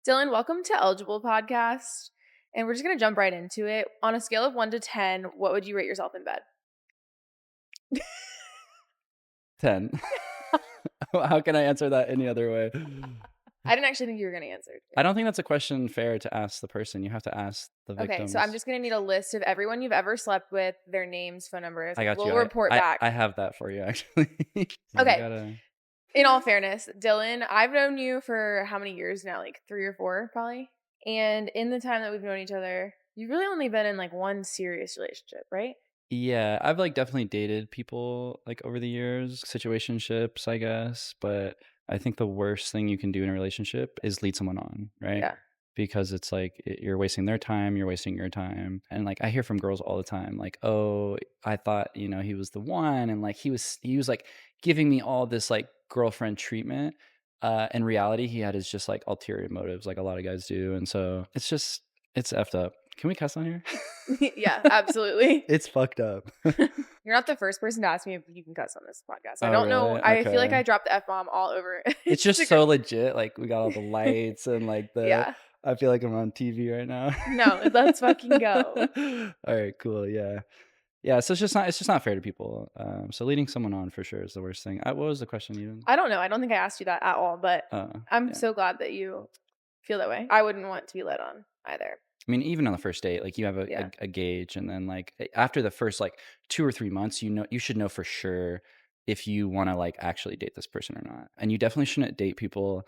Dylan, welcome to Eligible Podcast. And we're just going to jump right into it. On a scale of 1 to 10, what would you rate yourself in bed? 10. How can I answer that any other way? I didn't actually think you were going to answer. I don't think that's a question fair to ask the person. You have to ask the victims. Okay, so I'm just going to need a list of everyone you've ever slept with, their names, phone numbers. I got we'll you. report back. I have that for you, actually. Okay. In all fairness, Dylan, I've known you for how many years now? Like 3 or 4, probably. And in the time that we've known each other, you've really only been in like one serious relationship, right? Yeah, I've like definitely dated people like over the years, situationships, I guess. But I think the worst thing you can do in a relationship is lead someone on, right? Yeah. Because it's like you're wasting their time, you're wasting your time. And like I hear from girls all the time, like, oh, I thought, he was the one, and like he was like giving me all this like girlfriend treatment. In reality, he had his just like ulterior motives, like a lot of guys do. And so it's effed up. Can we cuss on here? Yeah, absolutely. It's fucked up. You're not the first person to ask me if you can cuss on this podcast. I don't know. Really? I feel like Okay. I dropped the F-bomb all over. It's just so legit. Like we got all the lights and like Yeah. I feel like I'm on TV right now. No, let's fucking go. All right, cool. Yeah. Yeah. So it's just not fair to people. So leading someone on for sure is the worst thing. What was the question even? I don't know. I don't think I asked you that at all, but I'm so glad that you feel that way. I wouldn't want to be led on either. I mean, even on the first date, like you have a gauge, and then like after the first like 2 or 3 months, you should know for sure if you want to like actually date this person or not. And you definitely shouldn't date people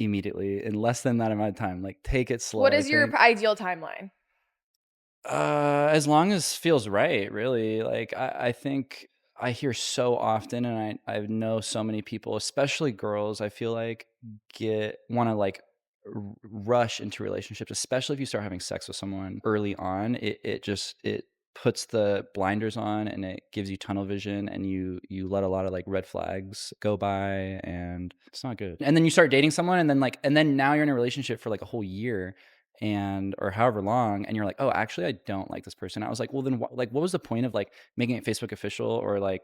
immediately in less than that amount of time. Like take it slow. What is your ideal timeline? As long as feels right, really. Like I think I hear so often, and I know so many people, especially girls, I feel like want to like rush into relationships, especially if you start having sex with someone early on. It puts the blinders on, and it gives you tunnel vision, and you let a lot of like red flags go by, and it's not good. And then you start dating someone, and then now you're in a relationship for like a whole year or however long, and you're like, oh, actually I don't like this person. I was like, well, then what was the point of like making it Facebook official or like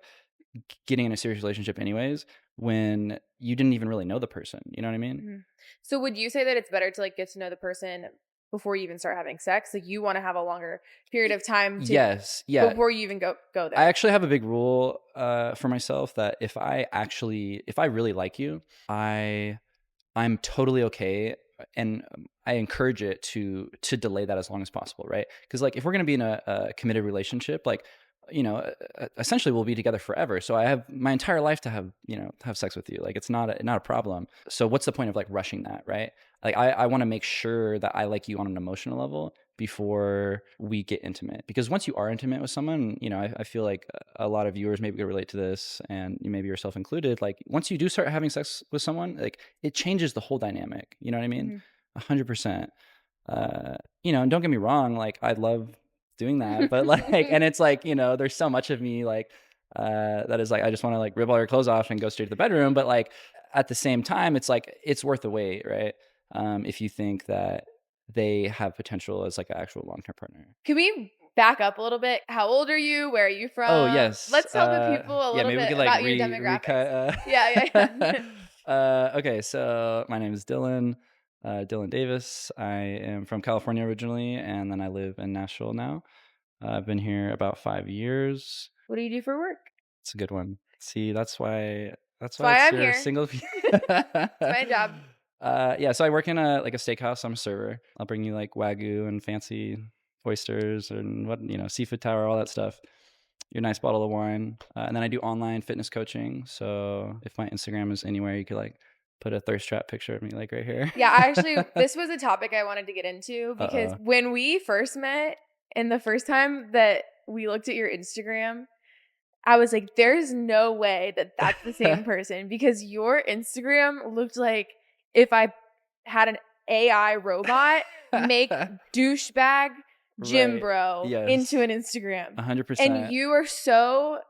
getting in a serious relationship anyways, when you didn't even really know the person? You know what I mean? Mm-hmm. So would you say that it's better to like get to know the person before you even start having sex? Like you want to have a longer period of time to Yes. Yeah. before you even go there. I actually have a big rule for myself that if I really like you, I'm totally okay, and I encourage it to delay that as long as possible, right? Because like if we're gonna be in a committed relationship, like essentially we'll be together forever. So I have my entire life to have sex with you. Like it's not a problem. So what's the point of like rushing that, right? Like I want to make sure that I like you on an emotional level before we get intimate, because once you are intimate with someone, I feel like a lot of viewers maybe could relate to this, and maybe yourself included. Like once you do start having sex with someone, like it changes the whole dynamic. You know what I mean? 100%. And don't get me wrong, like I love doing that, but like, and it's like, there's so much of me like that is like I just want to like rip all your clothes off and go straight to the bedroom, but like at the same time it's like it's worth the wait, right? If you think that they have potential as like an actual long-term partner. Can we back up a little bit? How old are you? Where are you from? Oh yes. Let's tell the people a little bit about your demographics. Yeah. Okay, so my name is Dylan Davis. I am from California originally, and then I live in Nashville now. I've been here about 5 years. What do you do for work? It's a good one. See, that's why I'm here. Single. It's my job. Yeah, so I work in a steakhouse. I'm a server. I'll bring you like Wagyu and fancy oysters and seafood tower, all that stuff. Your nice bottle of wine. And then I do online fitness coaching. So if my Instagram is anywhere, you could like put a thirst trap picture of me like right here. Yeah, actually, this was a topic I wanted to get into because when we first met and the first time that we looked at your Instagram, I was like, there's no way that that's the same person, because your Instagram looked like if I had an AI robot make douchebag gym bro into an Instagram. 100%. And you are so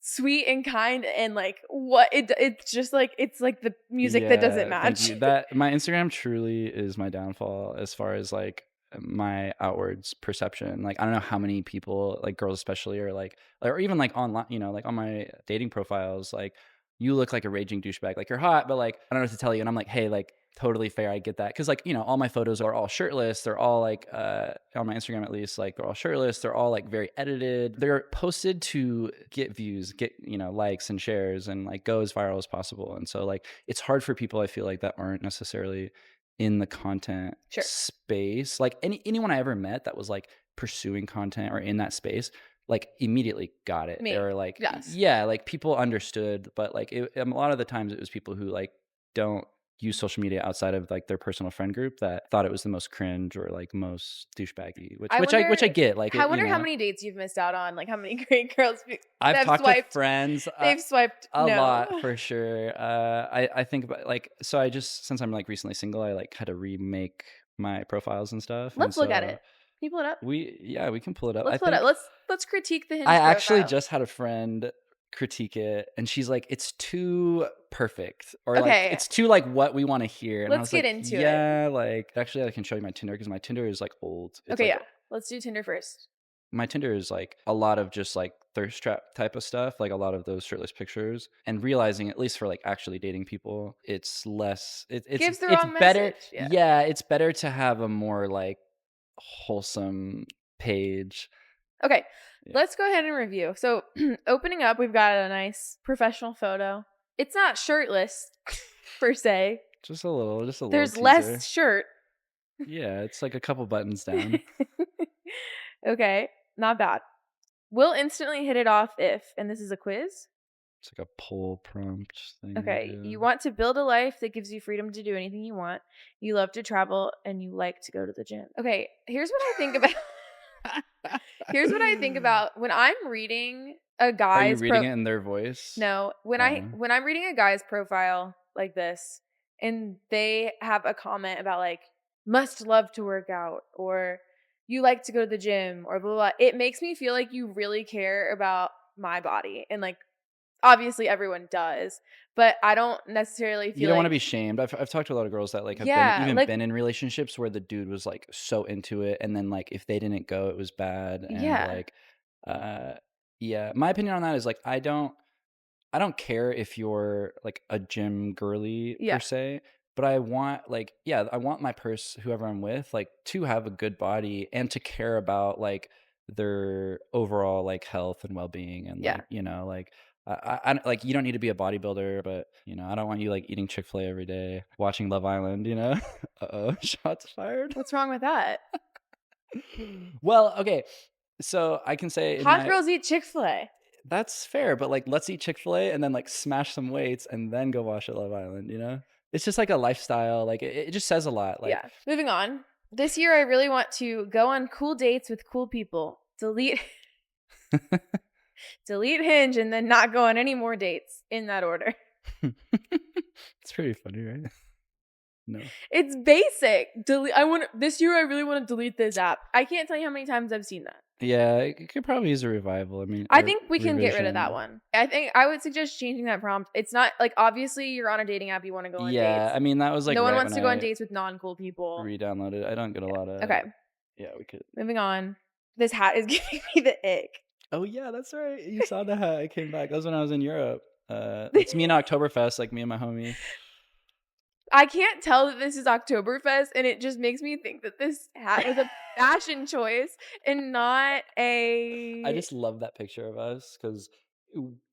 sweet and kind, and like it's just like it's like the music that doesn't match. That my Instagram truly is my downfall as far as like my outwards perception. Like I don't know how many people, like girls especially, are like or even like online, like on my dating profiles, like you look like a raging douchebag, like you're hot, but like I don't know what to tell you. And I'm like, hey, like totally fair. I get that. Because, like, you know, all my photos are all shirtless. They're all like, on my Instagram at least, like, they're all shirtless. They're all like very edited. They're posted to get views, get, you know, likes and shares, and like go as viral as possible. And so, like, it's hard for people, I feel like, that aren't necessarily in the content Sure. space. Like, anyone I ever met that was like pursuing content or in that space, like, immediately got it. Me. They were like, Yes. yeah, like, people understood, but like, a lot of the times it was people who like don't use social media outside of like their personal friend group that thought it was the most cringe or like most douchebaggy, which I get. Like, I it, you wonder how know, many dates you've missed out on, like how many great girls I've have talked to swiped. friends They've swiped a no. lot for sure. I think about, like, so I just, since I'm like recently single, I like had to remake my profiles and stuff, and Let's look at so it. Can you pull it up? we can pull it up. I Let's pull it up. think Let's critique the I Hinge actually profile. just had a friend critique it, and she's like, it's too perfect, or like Okay. it's too like what we want to hear. And I Let's was get like, into it. yeah, like, actually I can show you my Tinder, because my Tinder is like old. It's Okay, like, yeah. Let's do Tinder first. my Tinder is like a lot of just like thirst trap type of stuff, like a lot of those shirtless pictures. And realizing, at least for like actually dating people, it's less, Gives the it's wrong better. message. Yeah. Yeah, it's better to have a more like wholesome page. Okay. Yeah. Let's go ahead and review. So, opening up, we've got a nice professional photo. It's not shirtless per se. Just a little There's teaser. less shirt. Yeah, it's like a couple buttons down. Okay, not bad. We'll instantly hit it off if, and this is a quiz. It's like a poll prompt thing. Okay, you want to build a life that gives you freedom to do anything you want. You love to travel and you like to go to the gym. Okay, here's what I think about. Here's what I think about when I'm reading a guy's. Are you reading it in their voice? No, when I'm reading a guy's profile like this, and they have a comment about like must love to work out, or you like to go to the gym, or blah blah, blah, it makes me feel like you really care about my body, and like obviously everyone does, but I don't necessarily feel You don't want to like be shamed. I've talked to a lot of girls that like have yeah, been like been in relationships where the dude was like so into it, and then like if they didn't go, it was bad. And yeah, like, uh, yeah, my opinion on that is like, I don't care if you're like a gym girly per yeah, se, but I want, like, yeah, I want my whoever I'm with, like, to have a good body and to care about like their overall like health and well-being, and yeah. like, you know, like, like, you don't need to be a bodybuilder, but you know, I don't want you like eating Chick-fil-A every day, watching Love Island, you know. Uh-oh, shots fired. What's wrong with that? Well, okay, so I can say in Hot my, girls eat Chick-fil-A. that's fair, but like, let's eat Chick-fil-A and then like smash some weights and then go watch it Love Island, you know? It's just like a lifestyle. Like, it just says a lot. Like, Yeah. Moving on. This year, I really want to go on cool dates with cool people. Delete Hinge and then not go on any more dates in that order. it's pretty funny, right? No. It's basic. This year I really want to delete this app. I can't tell you how many times I've seen that. Yeah, it could probably use a revival. I mean, I or think we can get rid of that revision. one. I think I would suggest changing that prompt. It's not like obviously you're on a dating app, you want to go on Yeah, dates. I mean, that was like No one right wants when to go on I dates with non-cool people. re-downloaded. I don't get a lot of. Okay. Yeah, we could. Moving on. This hat is giving me the ick. Oh yeah, that's right. You saw the hat. I came back. That was when I was in Europe. It's me in Oktoberfest, like me and my homie. I can't tell that this is Oktoberfest, and it just makes me think that this hat was a fashion choice and not a. I just love that picture of us, because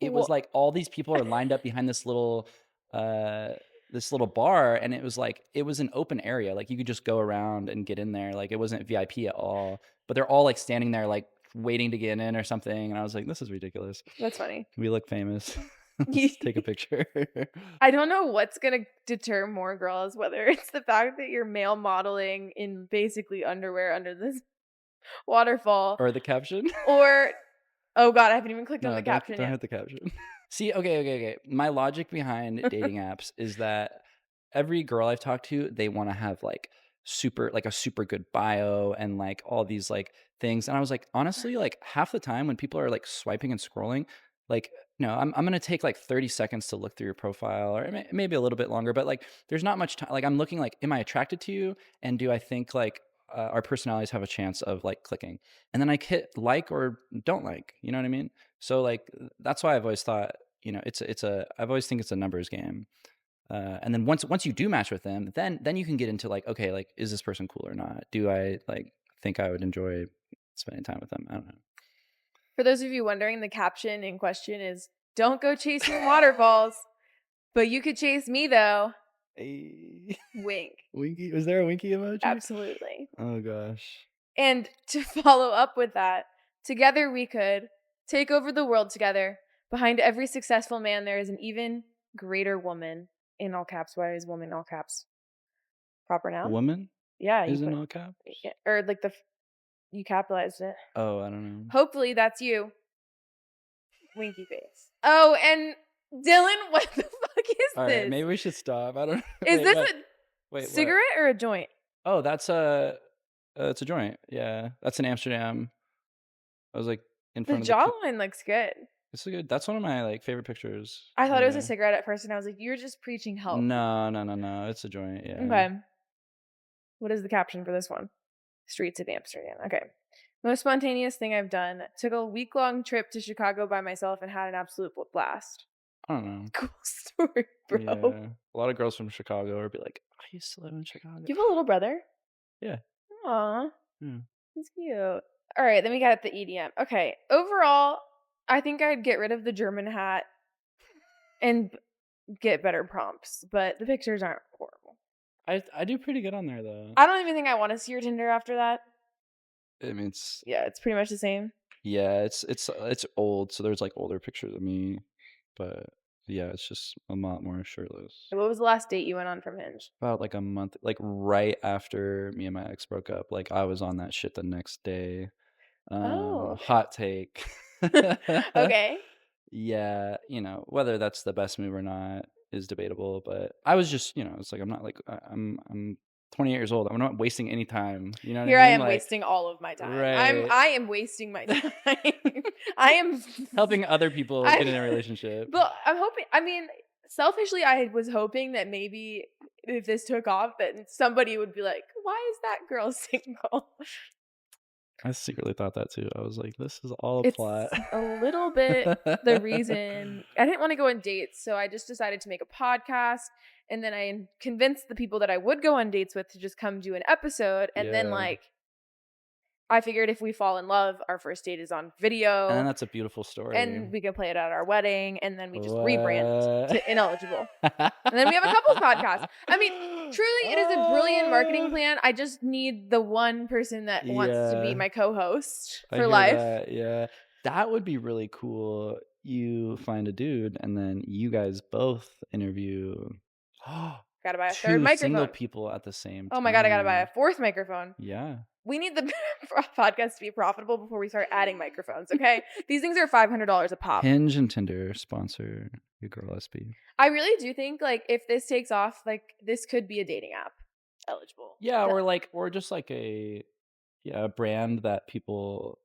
it was like all these people are lined up behind uh this little bar, and it was like, it was an open area, like you could just go around and get in there, like it wasn't VIP at all, but they're all like standing there like waiting to get in or something, and I was like, this is ridiculous. That's funny. We look famous. Let's take a picture. I don't know what's gonna deter more girls, whether it's the fact that you're male modeling in basically underwear under this waterfall, Or the caption. or oh god, I haven't even clicked on No, the don't caption yet. hit the caption. See, okay. My logic behind dating apps is that every girl I've talked to, they want to have like a super good bio and like all these like things. And I was like, honestly, like half the time when people are like swiping and scrolling, like, no, I'm gonna take like 30 seconds to look through your profile, or maybe a little bit longer, but like there's not much time. Like, I'm looking like, am I attracted to you? And do I think like our personalities have a chance of like clicking? And then I hit like or don't like, you know what I mean? So like, that's why I've always thought, you know, I've always think it's a numbers game. And then once you do match with them, then you can get into like, okay, like, is this person cool or not? Do I like think I would enjoy spending time with them? I don't know. For those of you wondering, the caption in question is, "Don't go chasing waterfalls, but you could chase me though." Hey. Wink. Winky, was there a winky emoji? Absolutely. Oh gosh. And to follow up with that, together we could take over the world together. Behind every successful man, there is an even greater woman. In all caps. Why is woman all caps? Proper noun? Woman Yeah, you is in put, all caps. or like you capitalized it. Oh, I don't know. Hopefully that's you. Winky face. Oh, and Dylan, what the fuck is All right, this? maybe we should stop. I don't. Is Wait, this what? a Wait, what? cigarette or a joint? Oh, that's it's a joint. Yeah, that's in Amsterdam. I was like in The front of the. jawline looks good. It's a good. That's one of my like favorite pictures. I thought it was a Yeah. cigarette at first, and I was like, "You're just preaching health." No, no, no, no. It's a joint. Yeah. Okay. What is the caption for this one? Streets of Amsterdam. Okay. Most spontaneous thing I've done. Took a week-long trip to Chicago by myself and had an absolute blast. I don't know. Cool story, bro. Yeah. A lot of girls from Chicago would be like, I used to live in Chicago. You have a little brother? Yeah. Aw. Yeah. That's cute. All right, then we got the EDM. Okay. Overall, I think I'd get rid of the German hat and get better prompts, but the pictures aren't horrible. I do pretty good on there though. I don't even think I want to see your Tinder after that. I mean, it's Yeah, it's pretty much the same. yeah, it's old, so there's like older pictures of me, but yeah, it's just a lot more shirtless. What was the last date you went on from Hinge? About like a month, like right after me and my ex broke up, like I was on that shit the next day. Oh, okay. Hot take. Okay. Yeah, whether that's the best move or not is debatable, but I was just, it's like I'm not like I'm 28 years old. I'm not wasting any time. You know what Here I I mean? am Like, wasting all of my time. right. I am wasting my time. I am Helping other people get in a relationship. But I'm hoping, I mean, selfishly I was hoping that maybe if this took off that somebody would be like, "Why is that girl single?" I secretly thought that too. I was like, this is all a It's plot. a little bit the reason I didn't want to go on dates, so I just decided to make a podcast, and then I convinced the people that I would go on dates with to just come do an episode, and then Yeah. like I figured if we fall in love, our first date is on And then video, that's a beautiful story. and we can play it at our wedding, and then we just What? rebrand to ineligible. And then we have a couples podcast. I mean, truly, it is a brilliant marketing plan. I just need the one person that wants to be Yeah. my co-host I for hear life. that, yeah. That would be really cool. You find a dude and then you guys both interview Gotta buy a third two single microphone. people at the same Oh my God, I gotta buy a time. fourth microphone. Yeah. We need the podcast to be profitable before we start adding microphones, okay? These things are $500 a pop. Hinge and Tinder sponsor your girl SB. I really do think like if this takes off, like this could be a dating app eligible. Yeah, or just like a brand that people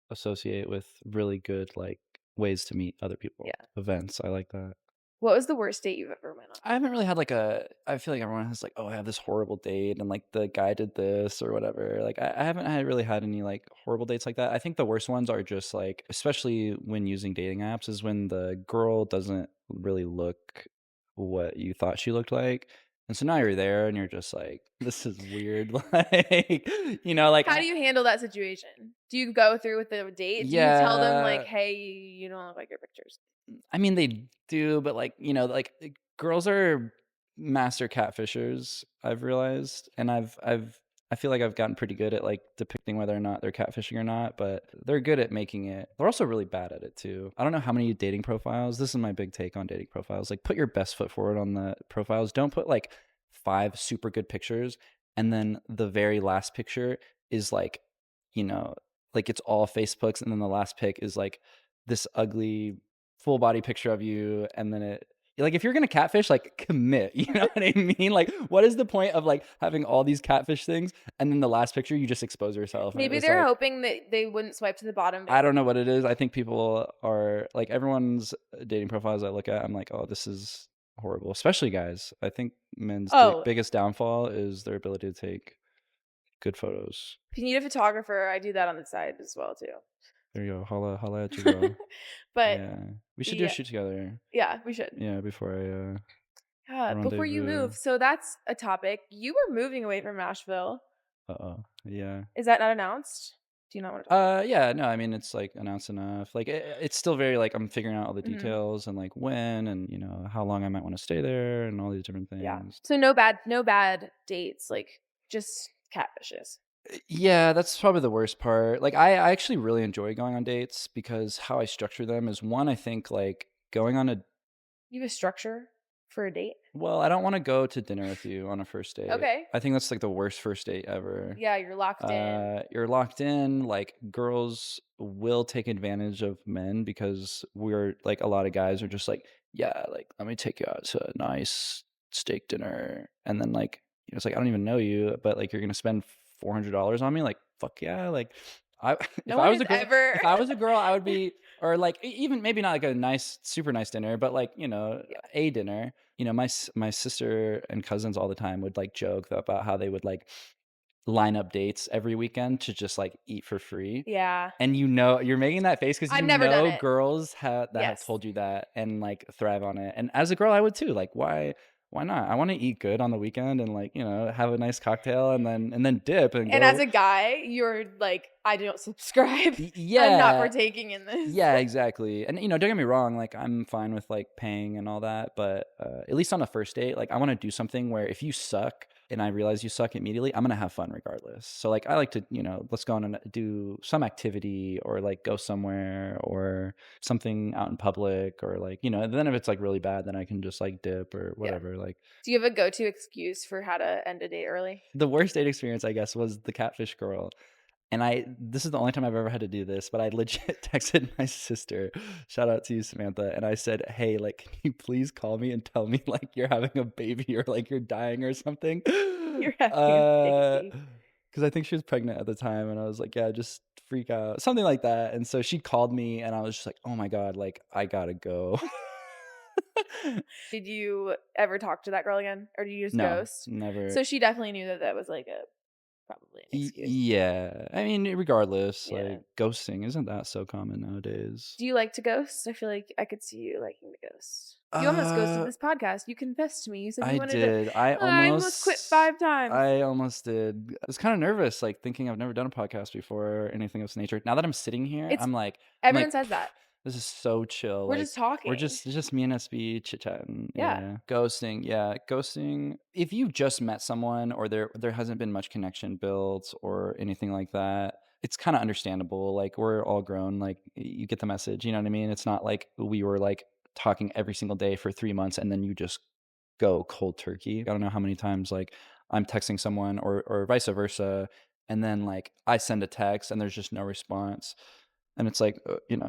associate with really good like ways to meet other people. Yeah. Events. I like that. What was the worst date you've ever went on? I haven't really had like I feel like everyone has like, oh, I have this horrible date and like the guy did this or whatever. Like I haven't really had any like horrible dates like that. I think the worst ones are just like, especially when using dating apps, is when the girl doesn't really look what you thought she looked like. And so now you're there and you're just like, this is weird. Like, like How do you handle that situation? Do you go through with the date? Do you tell them like, yeah. hey, you don't look like your pictures? I mean, they do, but like, like girls are master catfishers, I've realized. And I feel like I've gotten pretty good at like depicting whether or not they're catfishing or not, but they're good at making it. They're also really bad at it too. I don't know how many dating profiles. This is my big take on dating profiles. Like put your best foot forward on the profiles. Don't put like 5 super good pictures and then the very last picture is like, like it's all Facebooks and then the last pic is like this ugly full body picture of you and then it like if you're gonna catfish, like commit, you know what I mean? Like what is the point of like having all these catfish things and then the last picture you just expose yourself? Maybe they're like, hoping that they wouldn't swipe to the bottom. I don't know what it is. I think people are like everyone's dating profiles I look at, I'm like, oh, this is horrible, especially guys. I think men's biggest downfall is their ability to take good photos. If you need a photographer, I do that on the side as well too. There you go. Holla at your girl. But yeah, we should do a shoot together. Yeah, we should. Yeah, before I Yeah, before you rendezvous. move, so that's a topic. You were moving away from Nashville. Uh-oh. Yeah. Is that not announced? Do you not want to talk about Yeah, no, I mean, it's, like, announced enough. Like, it's still very, like, I'm figuring out all the it? Mhm. details and, like, when and, how long I might wanna stay there and all these different Yeah. things. So no bad dates, like, just catfishes. Yeah, that's probably the worst part. Like, I actually really enjoy going on dates because how I structure them is, one, I think, like, going on a You have a structure for a date? well, I don't wanna go to dinner with you on a first date. Okay. I think that's, like, the worst first date ever. Yeah, you're locked in. You're locked in, like, girls will take advantage of men because we're like, a lot of guys are just like, "Yeah, like, let me take you out to a nice steak dinner," and then, like, it's like, "I don't even know you, but, like, you're gonna spend $400 on me?" Like, "Fuck yeah," like, I No one has ever if I was a girl, I would be or, like, even maybe not, like, a nice super nice dinner, but, like, Yeah. a dinner. My sister and cousins all the time would, like, joke about how they would, like, line up dates every weekend to just, like, eat for free, Yeah. and you're making that face because I've never done it. girls that have Yes. told you that and, like, thrive on it, and as a girl, I would too, like, why not? I wanna eat good on the weekend and, like, have a nice cocktail and then dip and And as go a guy, you're like, "I don't subscribe. I'm not yeah. partaking in this." Yeah, exactly, and, don't get me wrong, like, I'm fine with, like, paying and all that, but, at least on a first date, like, I wanna do something where if you suck and I realize you suck immediately, I'm gonna have fun regardless. So, like, I like to, let's go on and do some activity or, like, go somewhere or something out in public or, like, then if it's, like, really bad, then I can just, like, dip or Yeah. whatever, like Do you have a go-to excuse for how to end a date early? the worst date experience, I guess, was the catfish girl. And this is the only time I've ever had to do this, but I legit texted my sister, shout out to you, Samantha, and I said, "Hey, like, can you please call me and tell me like you're having a baby or like you're dying or something?" You're having a baby. Because I think she was pregnant at the time, and I was like, "Yeah, just freak out," something like that. And so she called me, and I was just like, "Oh my god, like I gotta go." Did you ever talk to that girl again, or did you just No, ghost? never. So she definitely knew that that was, like, a probably an excuse. Yeah, I mean, regardless, Yeah. like ghosting isn't that so common nowadays. Do you like to ghost? I feel like I could see you liking to ghost. You almost ghosted Uh, this podcast. You confessed to me. You said you I wanted to did. I almost quit 5 times. I almost did. I was kind of nervous, like thinking I've never done a podcast before or anything of this nature. Now that I'm sitting here, It's I'm everyone like, says that. this is so chill. We're Like just we're talking. just it's just me and SB chit chatting. Yeah. Yeah, ghosting. Yeah, ghosting. If you just met someone or there hasn't been much connection built or anything like that, it's kind of understandable. Like we're all grown. Like you get the message. You know what I mean? It's not like we were like talking every single day for 3 months and then you just go cold turkey. I don't know how many times like I'm texting someone or vice versa, and then like I send a text and there's just no response. And it's like,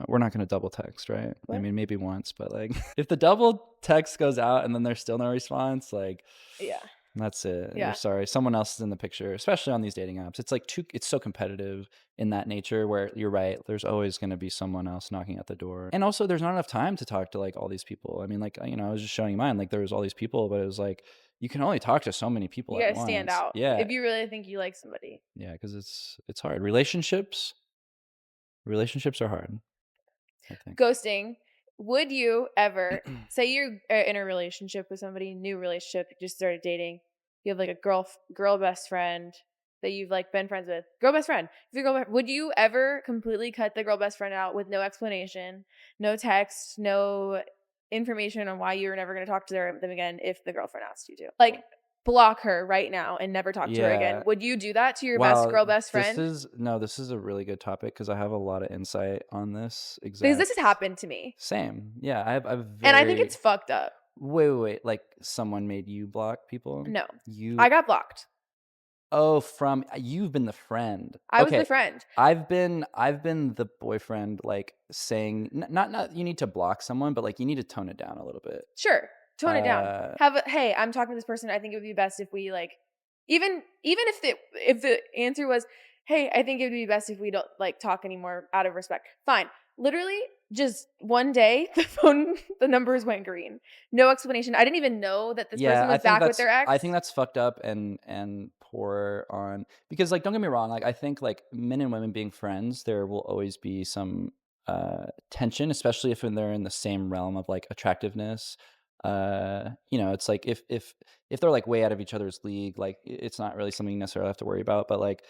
we're not gonna double text, right? I What? mean, maybe once, but like if the double text goes out and then there's still no response, like Yeah. that's it. You're Yeah. sorry. Someone else is in the picture, especially on these dating apps. It's like it's so competitive in that nature where you're right. There's always going to be someone else knocking at the door. And also there's not enough time to talk to like all these people. I mean, like, I was just showing you mine. Like there was all these people, but it was like you can only talk to so many people You at gotta stand once. out Yeah. if you really think you like somebody. Yeah, because it's hard. Relationships are hard, I think. Ghosting. Would you ever say you're in a relationship with somebody, new relationship, you just started dating, you have like a girl best friend that you've like been friends with, girl best friend. If your would you ever completely cut the girl best friend out with no explanation, no text, no information on why you're never going to talk to them again if the girlfriend asked you to? Like block her right now and never talk to her again. Yeah. Would you do that to your Wow, best this friend? is no, this is a really good topic because I have a lot of insight on this Because exact this has happened to me. same. Yeah, I've And I think very it's fucked up. wait, like someone made you block people? No. You I got blocked. oh, from you've been the friend. I was the Okay. friend. I've been the boyfriend like saying not you need to block someone, but like you need to tone it down a little bit. Sure. Tone it down. Uh Have a hey, I'm talking to this person. I think it would be best if we like even if the answer was, "Hey, I think it would be best if we don't like talk anymore out of respect." Fine. Literally just one day the numbers went green. No explanation. I didn't even know that this Yeah, person was back with their I ex. think that's fucked up and poor on because like don't get me wrong, like I think like men and women being friends, there will always be some tension, especially if when they're in the same realm of like attractiveness. It's like if they're like way out of each other's league, like it's not really something you necessarily have to worry about. But like,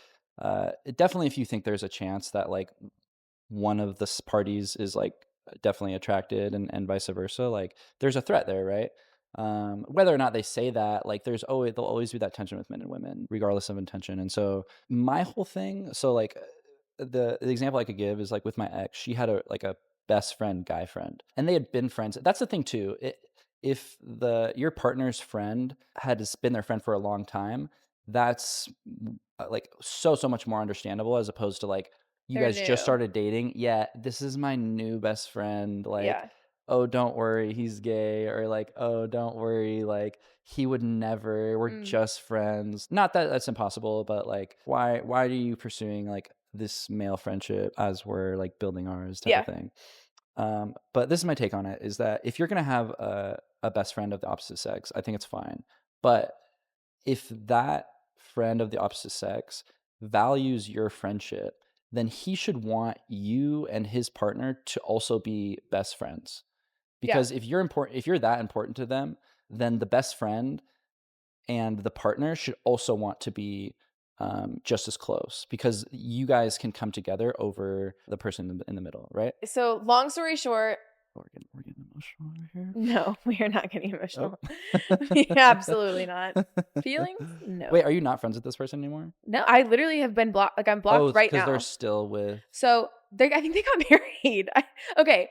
definitely if you think there's a chance that like one of the parties is like definitely attracted and vice versa, like there's a threat there, right? Whether or not they say that, like there'll always be that tension with men and women regardless of intention. And so my whole thing, so like the example I could give is like with my ex, she had a best friend, guy friend, and they had been friends. That's the thing too. If your partner's friend had been their friend for a long time, that's like so much more understandable as opposed to like you They're guys just new. started dating. Yeah, this is my new best friend. Like, Yeah. oh, don't worry, he's gay, or like, oh, don't worry, like he would never. We're Mm. just friends. Not that that's impossible, but like, why are you pursuing like this male friendship as we're like building ours type of Yeah. thing? But this is my take on it: is that if you're gonna have a best friend of the opposite sex, I think it's fine. But if that friend of the opposite sex values your friendship, then he should want you and his partner to also be best friends. Yeah. Because if you're that important to them, then the best friend and the partner should also want to be just as close because you guys can come together over the person in the middle, right? So long story short, We're getting emotional over here. no, we are not getting Oh. emotional. Absolutely not. Feelings? No. Wait, are you not friends with this person anymore? No, I literally have been blocked. Like I'm Oh, blocked right because they're now. still with. So I think they got married. Okay,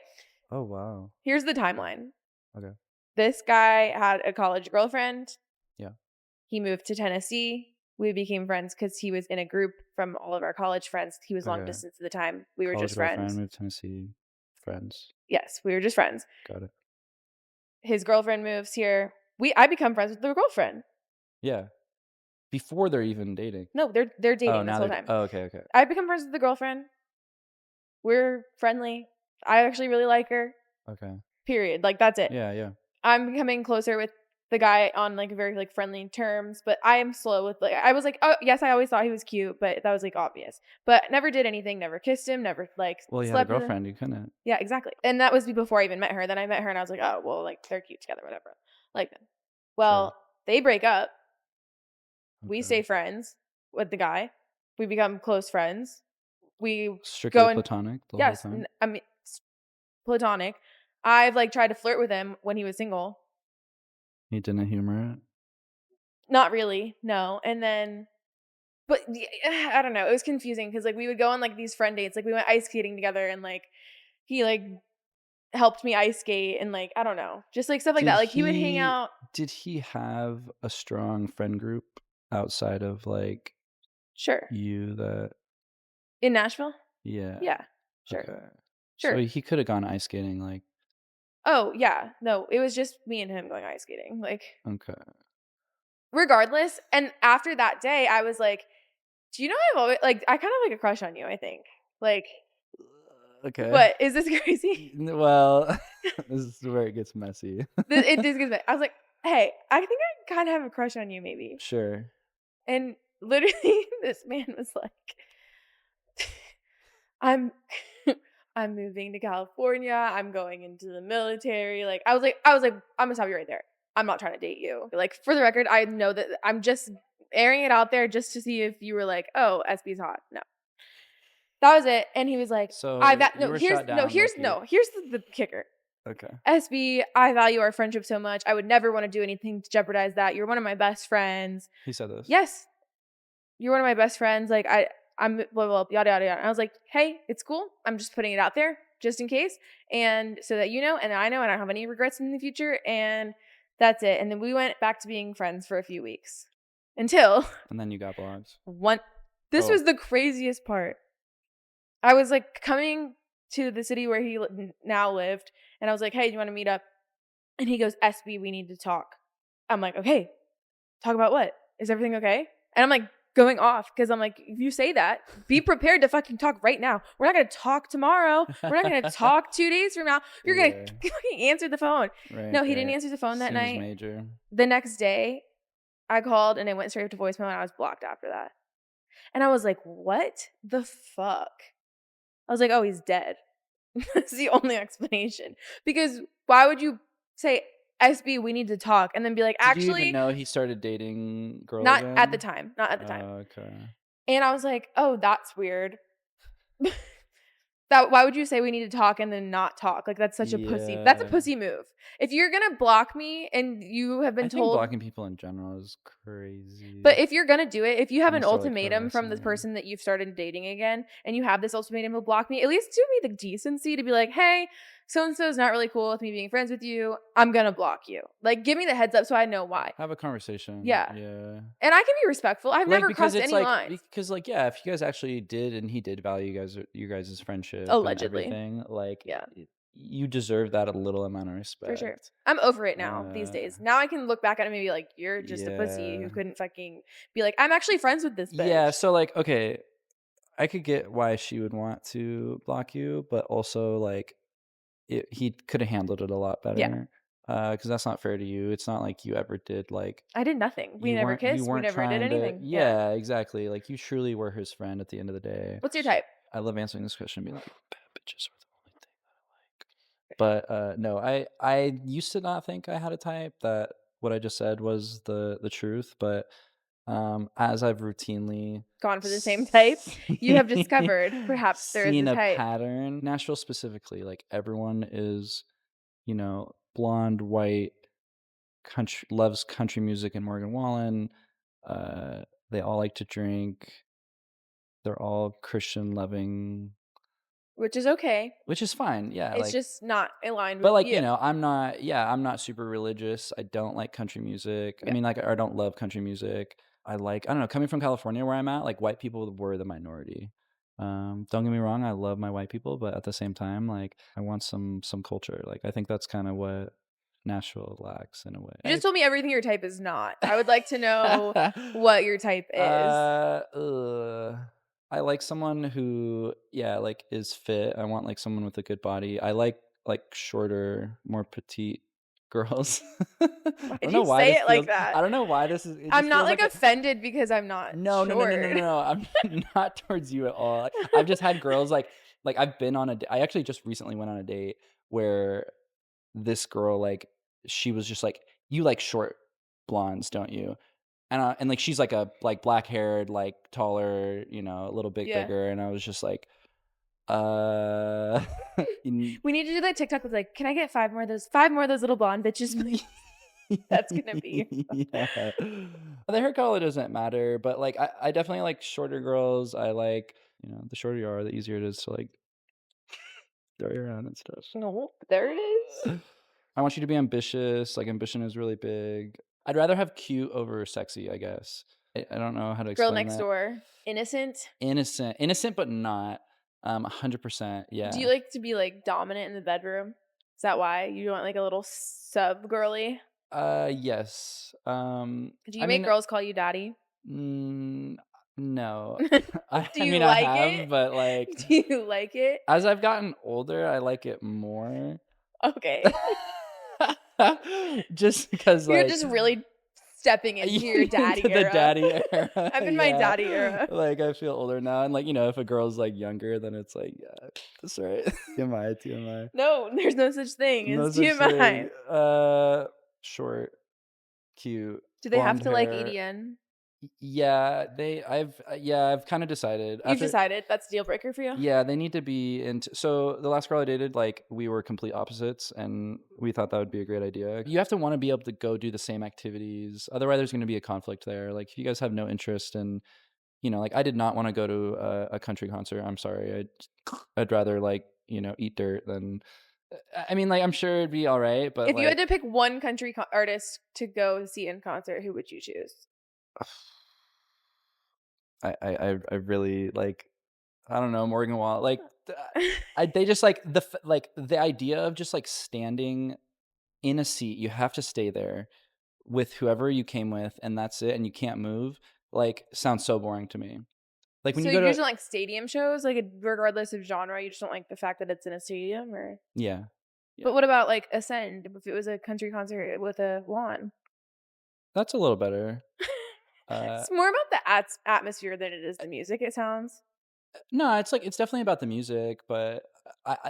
Oh, wow. here's the timeline. Okay. This guy had a college girlfriend. Yeah. He moved to Tennessee. We became friends because he was in a group from all of our college friends. He was long Okay. distance at the time. We were College just girlfriend, friends. moved to Tennessee, friends. Yes, we were just friends. Got it. His girlfriend moves here. I become friends with the girlfriend. Yeah. Before they're even dating. No, they're Oh, dating this now whole they're. time. Oh, okay, okay. I become friends with the girlfriend. We're friendly. I actually really like her. Okay. Period. Like that's it. Yeah, yeah. I'm becoming closer with the guy on like very like friendly terms, but I am slow with like I was like, oh yes, I always thought he was cute, but that was like obvious. But never did anything, never kissed him, never like Well, you had a slept with him. girlfriend. You couldn't. Yeah, exactly. And that was before I even met her. Then I met her and I was like, oh well, like they're cute together, whatever. Like them. Well, Sure. they break up. We Okay. stay friends with the guy. We become close friends. We Strictly go and platonic the whole yes, time. I mean platonic. I've like tried to flirt with him when he was single. He didn't humor it. Not really, no. And then, but I don't know. It was confusing because like we would go on like these friend dates. Like we went ice skating together, and like he like helped me ice skate, and like I don't know, just like stuff like that. Like he would hang out. Did he have a strong friend group outside of like Sure, you that in Nashville. yeah. Yeah, sure, Okay. So sure. he could have gone ice skating like Oh yeah, no, it was just me and him going ice skating. Like okay. regardless, and after that day, I was like, do you know I've always like I kind of like a crush on you. I think like Okay. what is this crazy? Well, this is where it gets messy. It just gets me. I was like, hey, I think I kind of have a crush on you, maybe. Sure. And literally, this man was like, I'm I'm moving to California. I'm going into the military. Like I was like, I'm gonna stop you right there. I'm not trying to date you. Like for the record, I know that I'm just airing it out there just to see if you were like, oh, SB's hot. No. That was it. And he was like, So I that you no, were here's shot no, down, here's Loki. no, here's the kicker. Okay. SB, I value our friendship so much. I would never want to do anything to jeopardize that. You're one of my best friends. He said this. Yes, you're one of my best friends. Like I'm blah, blah, blah, yada yada yada. And I was like, hey, it's cool. I'm just putting it out there just in case, and so that you know, and I know, and I don't have any regrets in the future. And that's it. And then we went back to being friends for a few weeks until And then you got blogs. one. This Oh. was the craziest part. I was like coming to the city where he now lived, and I was like, hey, do you want to meet up? And he goes, SB, we need to talk. I'm like, okay, talk about what? Is everything okay? And I'm like going off because I'm like, if you say that, be prepared to fucking talk right now. We're not going to talk tomorrow. We're not going to talk 2 days from now. You're going to fucking answer the phone. Right, No, he didn't answer the phone that Seems night. major. The next day, I called and it went straight to voicemail and I was blocked after that. And I was like, what the fuck? I was like, oh, he's dead. That's the only explanation. Because why would you say SB, we need to talk, and then be like, Did you even actually, know he started dating girl not at the again? time, not at the time. Okay. And I was like, oh, that's weird. That why would you say we need to talk and then not talk? Like, that's a Yeah. pussy move. If you're gonna block me and you have I been think told blocking people in general is crazy. but if you're gonna do it, if you have an Unless they're, like, ultimatum from harassing this you. person that you've started dating again, and you have this ultimatum to block me, at least do me the decency to be like, "Hey, so and so is not really cool with me being friends with you. I'm gonna block you." Like, give me the heads up so I know why. Have a conversation. Yeah. Yeah. And I can be respectful. I've Like, never because crossed it's any like lines. because, like, yeah, if you guys actually did and he did value you guys' friendship and Allegedly. everything, like, Yeah. you deserve that a little amount of For sure. respect. I'm over it now these Uh, days. Now I can look back at him and be like, "You're just a pussy yeah. who couldn't fucking be like, I'm actually friends with this Yeah, bitch." so, like, okay, I could get why she would want to block you, but also, like, he could have handled it a lot Yeah. better, because that's not fair to you. It's not like you ever did, like I did nothing. We never you kissed. We weren't never did trying to anything. Yeah. yeah, exactly, like, you truly were his friend at the end of the day. What's your type? I love answering this question and being like, "Bad bitches are the only thing I like." But, no, I used to not think I had a type, that what I just said was the truth, but, as I've routinely Gone for the same type? You have see discovered perhaps there is seen a a type. pattern, Nashville specifically, like, everyone is, blonde, white, loves country music and Morgan Wallen, they all like to drink, they're all Christian loving, Which is okay. which is fine, yeah, It's like just not aligned but, with like, you. I'm not super religious, I don't like country music, I Yeah. mean, like, I don't love country music, I don't know, coming from California where I'm at, like, white people were the minority. Don't get me wrong, I love my white people, but at the same time, like, I want some culture, like, I think that's kinda what Nashville lacks in a You just way. told me everything your type is not. I would like to know what your type is. Ugh. I like someone who, yeah, like, is fit. I want, like, someone with a good body. I like, shorter, more petite girls. Why'd you say it like that? I don't know why this is it I'm just not, feels like, like a offended because I'm not no, no, no, no, no, short. no, I'm not towards you at all. I've just had girls, I've been on a I actually just recently went on a date where this girl, like, she was just like, "You like short blondes, don't you?" And, like, she's, like, black-haired, like, taller, a little bit Yeah. bigger, and I was just like, "Uh." in We need to do that TikTok with, like, "Can I get 5 more of those little blonde bitches, please?" That's gonna be Yeah. The hair color doesn't matter, but, like, I definitely like shorter girls. I like, the shorter you are, the easier it is to, like, throw you around and stuff. No, there it is. I want you to be ambitious, like, ambition is really big. I'd rather have cute over sexy, I guess. I don't know how to Girl explain next that. door. Innocent. Innocent, but not, 100%, Do yeah. you like to be, like, dominant in the bedroom? Is that why? You want, like, a little sub girly? Yes, Do you I make mean, girls call you daddy? mm, no. Do I you mean, I like have, it? but, like, Do you like it? as I've gotten older, I like it more. Okay. Just because, You're like just really stepping into your into daddy the era. daddy era, I'm in my yeah. daddy era. Like, I feel older now, and, like, if a girl's, like, younger, then it's like, yeah, that's right. TMI, TMI. No, there's no such thing No as such TMI. thing. Short, cute, Do they have blonde to like hair. EDN? I've kinda decided You've after decided that's a deal breaker for you? yeah, they need to be into so the last girl I dated, like, we were complete opposites, and we thought that would be a great idea. You have to wanna be able to go do the same activities, otherwise there's gonna be a conflict there, like, if you guys have no interest in like, I did not wanna go to a country concert, I'm sorry, I'd rather, like, eat dirt than I mean, like, I'm sure it'd be alright, but, If you had like to pick one country artist to go see in concert, who would you choose? I really, like I don't know, Morgan Wallen, like, they just, like, the idea of just, like, standing in a seat, you have to stay there with whoever you came with, and that's it, and you can't move, like, sounds so boring to me. Like, when So you go you just to don't like stadium shows, like, regardless of genre, you just don't like the fact that it's in a stadium, or yeah. but Yeah. what about, like, Ascend, if it was a country concert with a lawn? That's a little better. Uh, It's more about the atmosphere than it is the music, it sounds. no, it's, like it's definitely about the music, but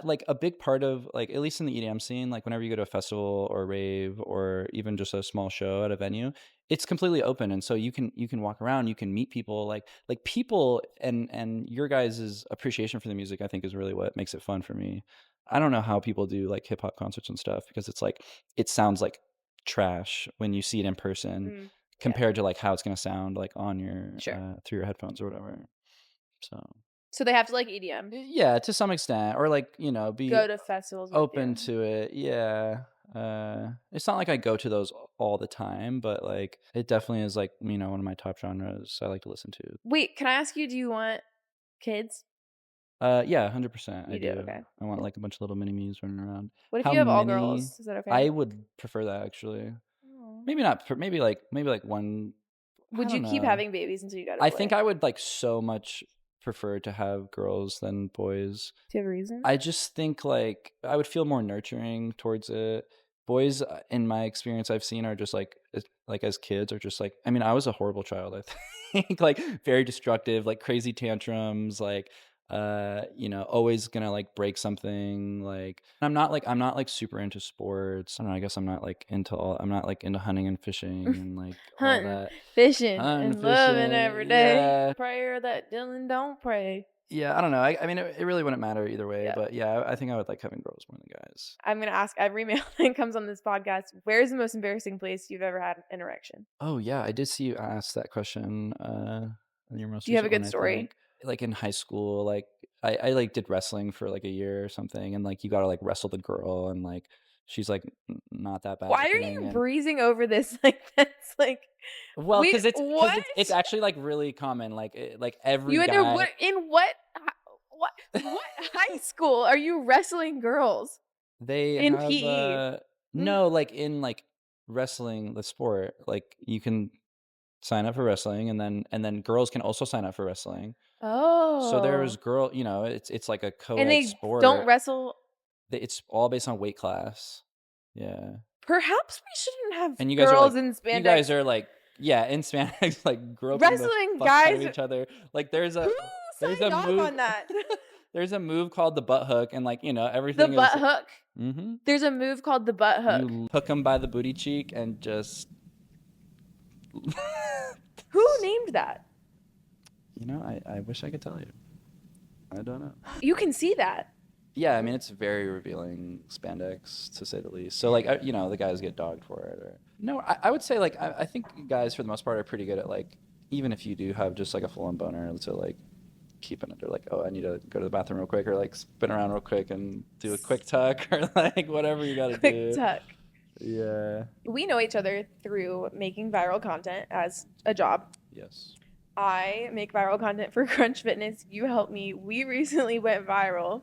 like a big part of like, at least in the EDM scene, like whenever you go to a festival or a rave or even just a small show at a venue, it's completely open, and so you can walk around, you can meet people, like people, and your guys' appreciation for the music, I think, is really what makes it fun for me. I don't know how people do like hip hop concerts and stuff, because it's like it sounds like trash when you see it in person Yeah, compared to like how it's gonna sound like on your sure. through your headphones or whatever. So So they have to like EDM, yeah, to some extent, or like, be go to festivals with open you. to it. Yeah. It's not like I go to those all the time, but like it definitely is like, one of my top genres I like to listen to. Wait, can I ask you, do you want kids? Yeah, 100%. I You do? do. Okay. I want Cool. like a bunch of little mini me's running around. What if How you have all many? girls? Is that okay? I would prefer that actually. Aw. Maybe not. Maybe like one. I Would you don't keep know. having babies until you got a I boy? think I would like so much prefer to have girls than boys. Do you have a reason? I just think like I would feel more nurturing towards it. Boys, in my experience, I've seen are just like as kids are just like, I mean, I was a horrible child, I think, like very destructive, like crazy tantrums, like always gonna like break something. Like I'm not like super into sports. I don't know, I guess I'm not like into hunting and fishing and like all Hunting, that. fishing, Hunting, and loving fishing, every day. yeah. Prayer that Dylan don't pray. Yeah, I don't know. I mean, it really wouldn't matter either way, Yeah. but yeah, I think I would like having girls more than guys. I'm gonna ask every male that comes on this podcast, where's the most embarrassing place you've ever had an erection? Oh yeah, I did see you ask that question in your most Do you have a recent one, good I story? think. Like in high school, like I like did wrestling for like a year or something, and like you gotta like wrestle the girl, and like she's like not that bad Why are looking, you and breezing over this like that's like well, we because what? it's actually like really common. Like every You had to guy what in what high school are you wrestling girls? they In have PE. Mm. no, like in like wrestling the sport, like you can sign up for wrestling, and then girls can also sign up for wrestling. So there's Oh. it's like a And co-ed they don't sport. wrestle. It's all based on weight class. Yeah. Perhaps we shouldn't have And you guys are girls like, in you spandex guys are like, yeah, in Spanish, like groping the wrestling fuck out of guys. each other. Like Who there's a signed off move on that? there's a move called the butt hook, and like, The everything is butt hook. mm-hmm. There's a move called the butt hook. You hook them by the booty cheek and just Who named that? I wish I could tell you. I don't know. You can see that. Yeah, I mean, it's very revealing spandex, to say the least. So, like, the guys get dogged for it. Or no, I would say like I think guys for the most part are pretty good at like, even if you do have just like a full on boner, to like keep it under, like, oh, I need to go to the bathroom real quick, or like spin around real quick and do a quick tuck, or like whatever you got to Quick do. tuck. Yeah. We know each other through making viral content as a job. Yes. I make viral content for Crunch Fitness. You helped me. We recently went viral.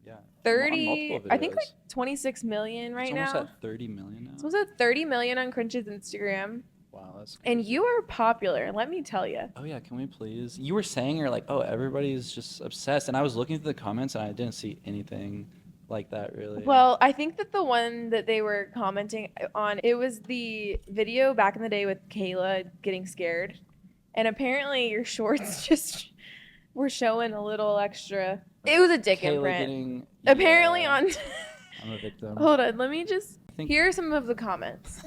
Yeah. On 30, multiple I think videos. like 26 million right It's almost now. at 30 million now. It's almost at 30 million on Crunch's Instagram. Wow, that's And crazy. you are popular, let me tell you. Oh yeah, can we please? You were saying you're like, oh, everybody's just obsessed, and I was looking through the comments and I didn't see anything like that really. Well, I think that the one that they were commenting on, it was the video back in the day with Kayla getting scared. And apparently your shorts just were showing a little extra. It was a dick Kayla imprint. getting Apparently yeah, on I'm a victim. Hold on, let me just here are some of the comments.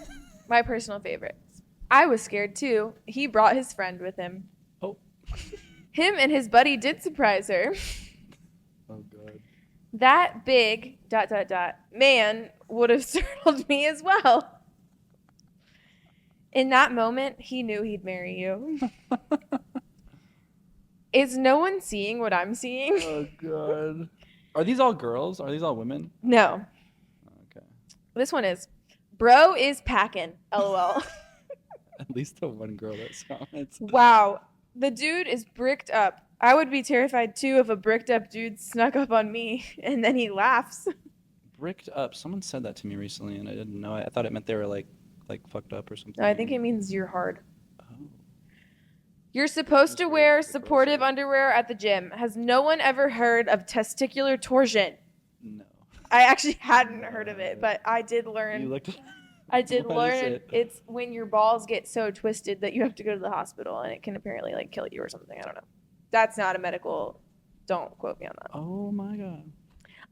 My personal favorites. I was scared too. He brought his friend with him. Oh. Him and his buddy did surprise her. Oh god. That big ... man would have startled me as well. In that moment, he knew he'd marry you. Is no one seeing what I'm seeing? Oh god. Are these all girls? Are these all women? No. Okay. This one is, bro is packing. LOL. At least the one girl that comments. Wow. The dude is bricked up. I would be terrified too if a bricked up dude snuck up on me and then he laughs. Bricked up. Someone said that to me recently, and I didn't know. I thought it meant they were like fucked up or something. No, I think it means you're hard. Oh. You're supposed to wear Weird. supportive underwear at the gym. Has no one ever heard of testicular torsion? No. I actually hadn't heard of it, but I did learn. You looked. I did What is learn it? it's when your balls get so twisted that you have to go to the hospital, and it can apparently like kill you or something. I don't know. That's not a medical. Don't quote me on that. Oh my god.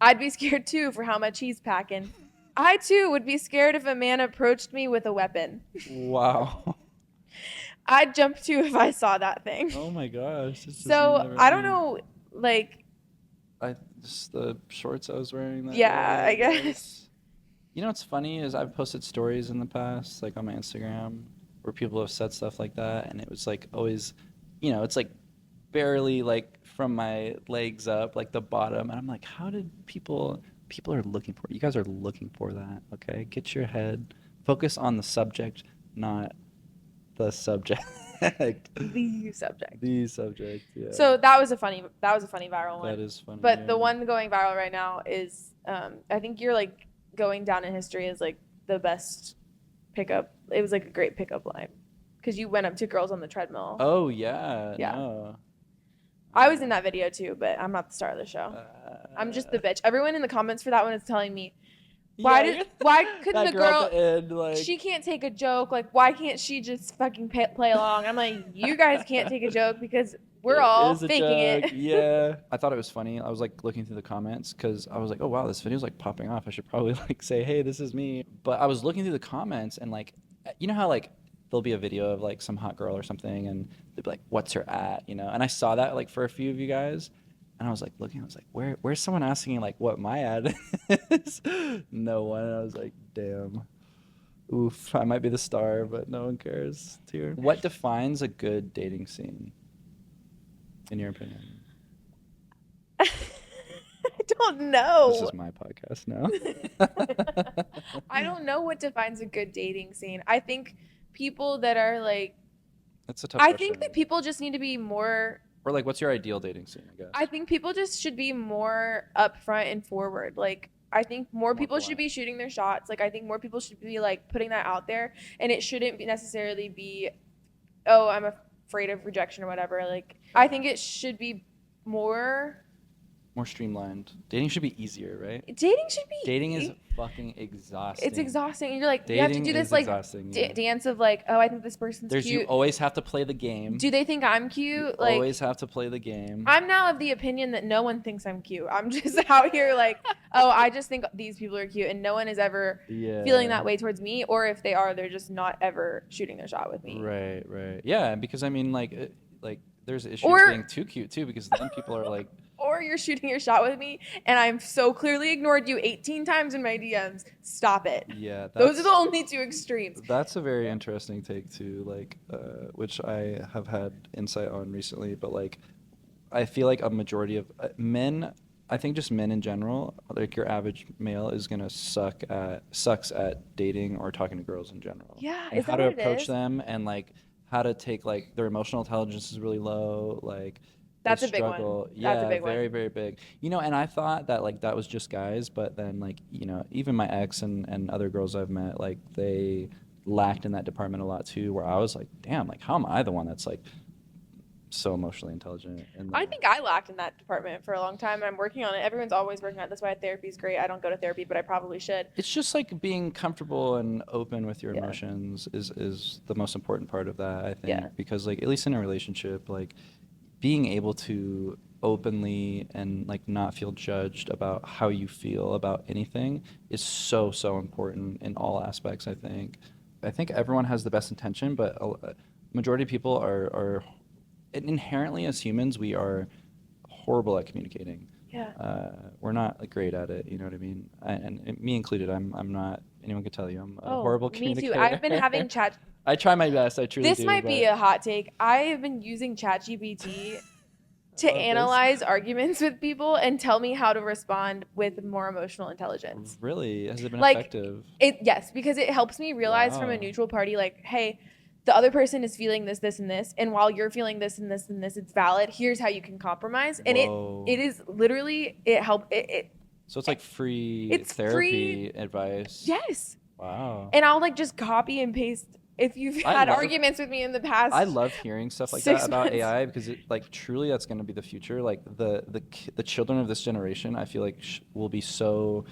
I'd be scared too for how much he's packing. I too would be scared if a man approached me with a weapon. Wow. I'd jump too if I saw that thing. Oh my gosh. This is So never I don't ending. know, like, Just the shorts I was wearing that yeah, day. I guess. You know what's funny is I've posted stories in the past, like on my Instagram, where people have said stuff like that, and it was like always, it's like barely like from my legs up, like the bottom, and I'm like, how did people are looking for it. You guys are looking for that, okay? Get your head, focus on the subject, not the subject. The subject. The subject, yeah. So that was a funny viral one. That is funny. But the Yeah. one going viral right now is I think you're like going down in history as like the best pickup. It was like a great pickup line because you went up to girls on the treadmill. Oh yeah, Yeah. no. I was in that video too, but I'm not the star of the show. I'm just the bitch. Everyone in the comments for that one is telling me, why couldn't the girl at the end, like, she can't take a joke, like why can't she just fucking play along? I'm like, you guys can't take a joke because we're all faking it. Yeah. I thought it was funny. I was like looking through the comments because I was like, oh wow, this video's like popping off. I should probably like say, hey, this is me. But I was looking through the comments and like, you know how like there'll be a video of like some hot girl or something and they'll be like, what's her at? And I saw that like for a few of you guys. And I was like looking, I was like, where's someone asking like what my ad is? No one. And I was like, damn. Oof, I might be the star, but no one cares. What defines a good dating scene, in your opinion? I don't know. This is my podcast now. I don't know what defines a good dating scene. I think people that are like, That's a tough I question. think that people just need to be more. Or like, what's your ideal dating scene, I guess? I think people just should be more upfront and forward. Like, I think more people should be shooting their shots. Like, I think more people should be like putting that out there, and it shouldn't necessarily be, oh, I'm afraid of rejection or whatever. Like, I think it should be more streamlined. Dating should be easier, right? Dating is fucking exhausting. It's exhausting. And you're like, you have to do this like dance of like, oh, I think this person's cute. You always have to play the game. Do they think I'm cute? You like, always have to play the game. I'm now of the opinion that no one thinks I'm cute. I'm just out here like, oh, I just think these people are cute, and no one is ever feeling that way towards me. Or if they are, they're just not ever shooting their shot with me. Right. Yeah, because I mean, like there's issues being too cute too, because then people are like. Or you're shooting your shot with me, and I'm so clearly ignored you 18 times in my DMs. Stop it. Yeah. Those are the only two extremes. That's a very interesting take too, like, which I have had insight on recently. But like, I feel like a majority of men, I think just men in general, like your average male is gonna sucks at dating or talking to girls in general. Yeah. And how to approach them, and like how to take, like, their emotional intelligence is really low, like. That's a big one. Yeah, that's a big very, one. very big. And I thought that like that was just guys, but then like, even my ex and other girls I've met, like they lacked in that department a lot too, where I was like, damn, like how am I the one that's like so emotionally intelligent? And I think I lacked in that department for a long time, and I'm working on it. Everyone's always working on it. That's why therapy is great. I don't go to therapy, but I probably should. It's just like being comfortable and open with your emotions is the most important part of that, I think. Yeah. Because like, at least in a relationship, like being able to openly and like not feel judged about how you feel about anything is so important in all aspects. I think everyone has the best intention, but a majority of people are inherently, as humans, we are horrible at communicating. Yeah. We're not like great at it, you know what I mean? And me included. I'm not. Anyone could tell you I'm a horrible communicator. Me too. I've been having chat. I try my best. I truly do. This might be a hot take. I have been using ChatGPT to analyze arguments with people and tell me how to respond with more emotional intelligence. Really? Has it been like, effective? Yes, because it helps me realize from a neutral party, like, hey, the other person is feeling this, this, and this, and while you're feeling this and this and this, it's valid. Here's how you can compromise. And it is literally, so it's like free therapy advice. Yes. Wow. And I'll like just copy and paste. If you've had arguments with me in the past, I love hearing stuff like that about AI, because it, like, truly that's going to be the future. Like the children of this generation, I feel like will be so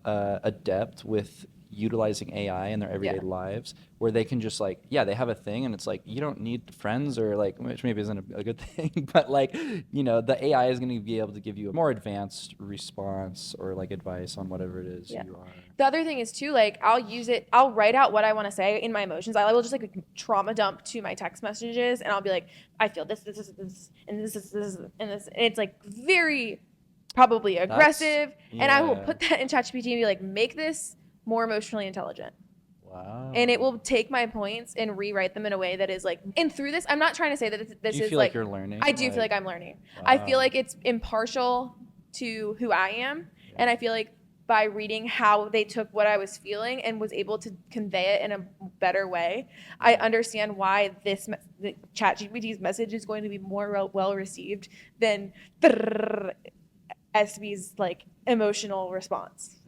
adept with utilizing AI in their everyday lives, where they can just like, yeah, they have a thing, and it's like you don't need friends, or like, which maybe isn't a good thing, but like, the AI is going to be able to give you a more advanced response or like advice on whatever it is you are. The other thing is too, like, I'll write out what I want to say in my emotions. I will just like trauma dump to my text messages, and I'll be like, I feel this, and this, and it's like very probably aggressive, and I will put that in ChatGPT and be like, make this more emotionally intelligent. Wow. And it will take my points and rewrite them in a way that is like, and through this, I'm not trying to say that this Do you is feel like you're learning? I do feel like I'm learning. I feel like it's impartial to who I am, and I feel like by reading how they took what I was feeling and was able to convey it in a better way, I understand why the ChatGPT's message is going to be more well received than SB's like emotional response.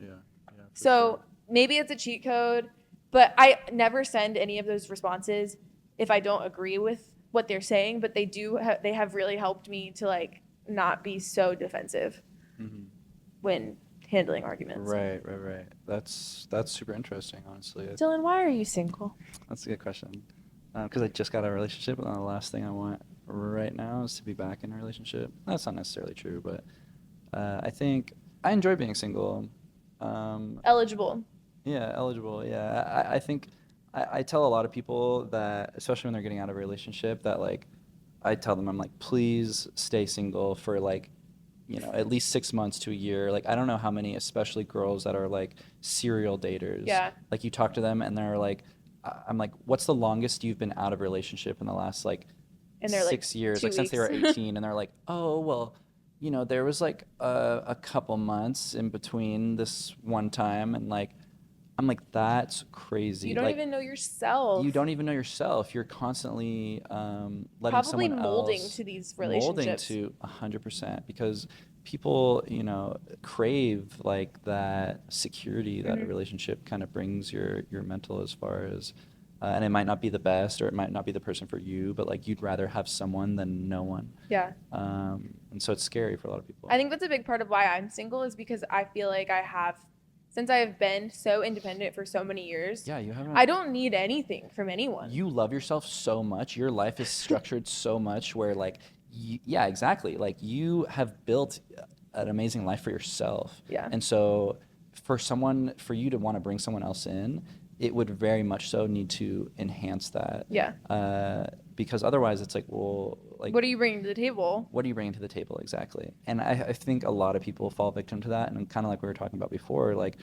So maybe it's a cheat code, but I never send any of those responses if I don't agree with what they're saying. But they have really helped me to like not be so defensive when handling arguments. Right. That's super interesting, honestly. Dylan, why are you single? That's a good question. Because I just got a relationship, and the last thing I want right now is to be back in a relationship. That's not necessarily true, but I think I enjoy being single. Eligible. Yeah, eligible. Yeah, I think I tell a lot of people that, especially when they're getting out of a relationship, that like I tell them, I'm like, please stay single for like, at least 6 months to a year. Like, I don't know how many, especially girls that are like serial daters. Yeah. Like, you talk to them and they're like, I'm like, what's the longest you've been out of a relationship in the last like And they're like 6 years? 2 Like, since they were weeks. 18, and they're like, oh, well, there was like a couple months in between this one time, and like, I'm like, that's crazy. You don't like, even know yourself. you don't even know yourself. You're constantly letting Probably someone molding else to these molding relationships. to 100%, because people, crave like that security that a relationship kind of brings your mental, as far as and it might not be the best, or it might not be the person for you, but like you'd rather have someone than no one. Yeah. And so it's scary for a lot of people. I think that's a big part of why I'm single, is because I feel like since I've been so independent for so many years, Yeah, you haven't. I don't need anything from anyone. You love yourself so much. Your life is structured so much where like, yeah, exactly. Like, you have built an amazing life for yourself. Yeah. And so for you to want to bring someone else in, it would very much so need to enhance that. Yeah. Because otherwise it's like, well, like, What are you bringing to the table? what are you bringing to the table exactly? And I think a lot of people fall victim to that. And kind of like we were talking about before, like,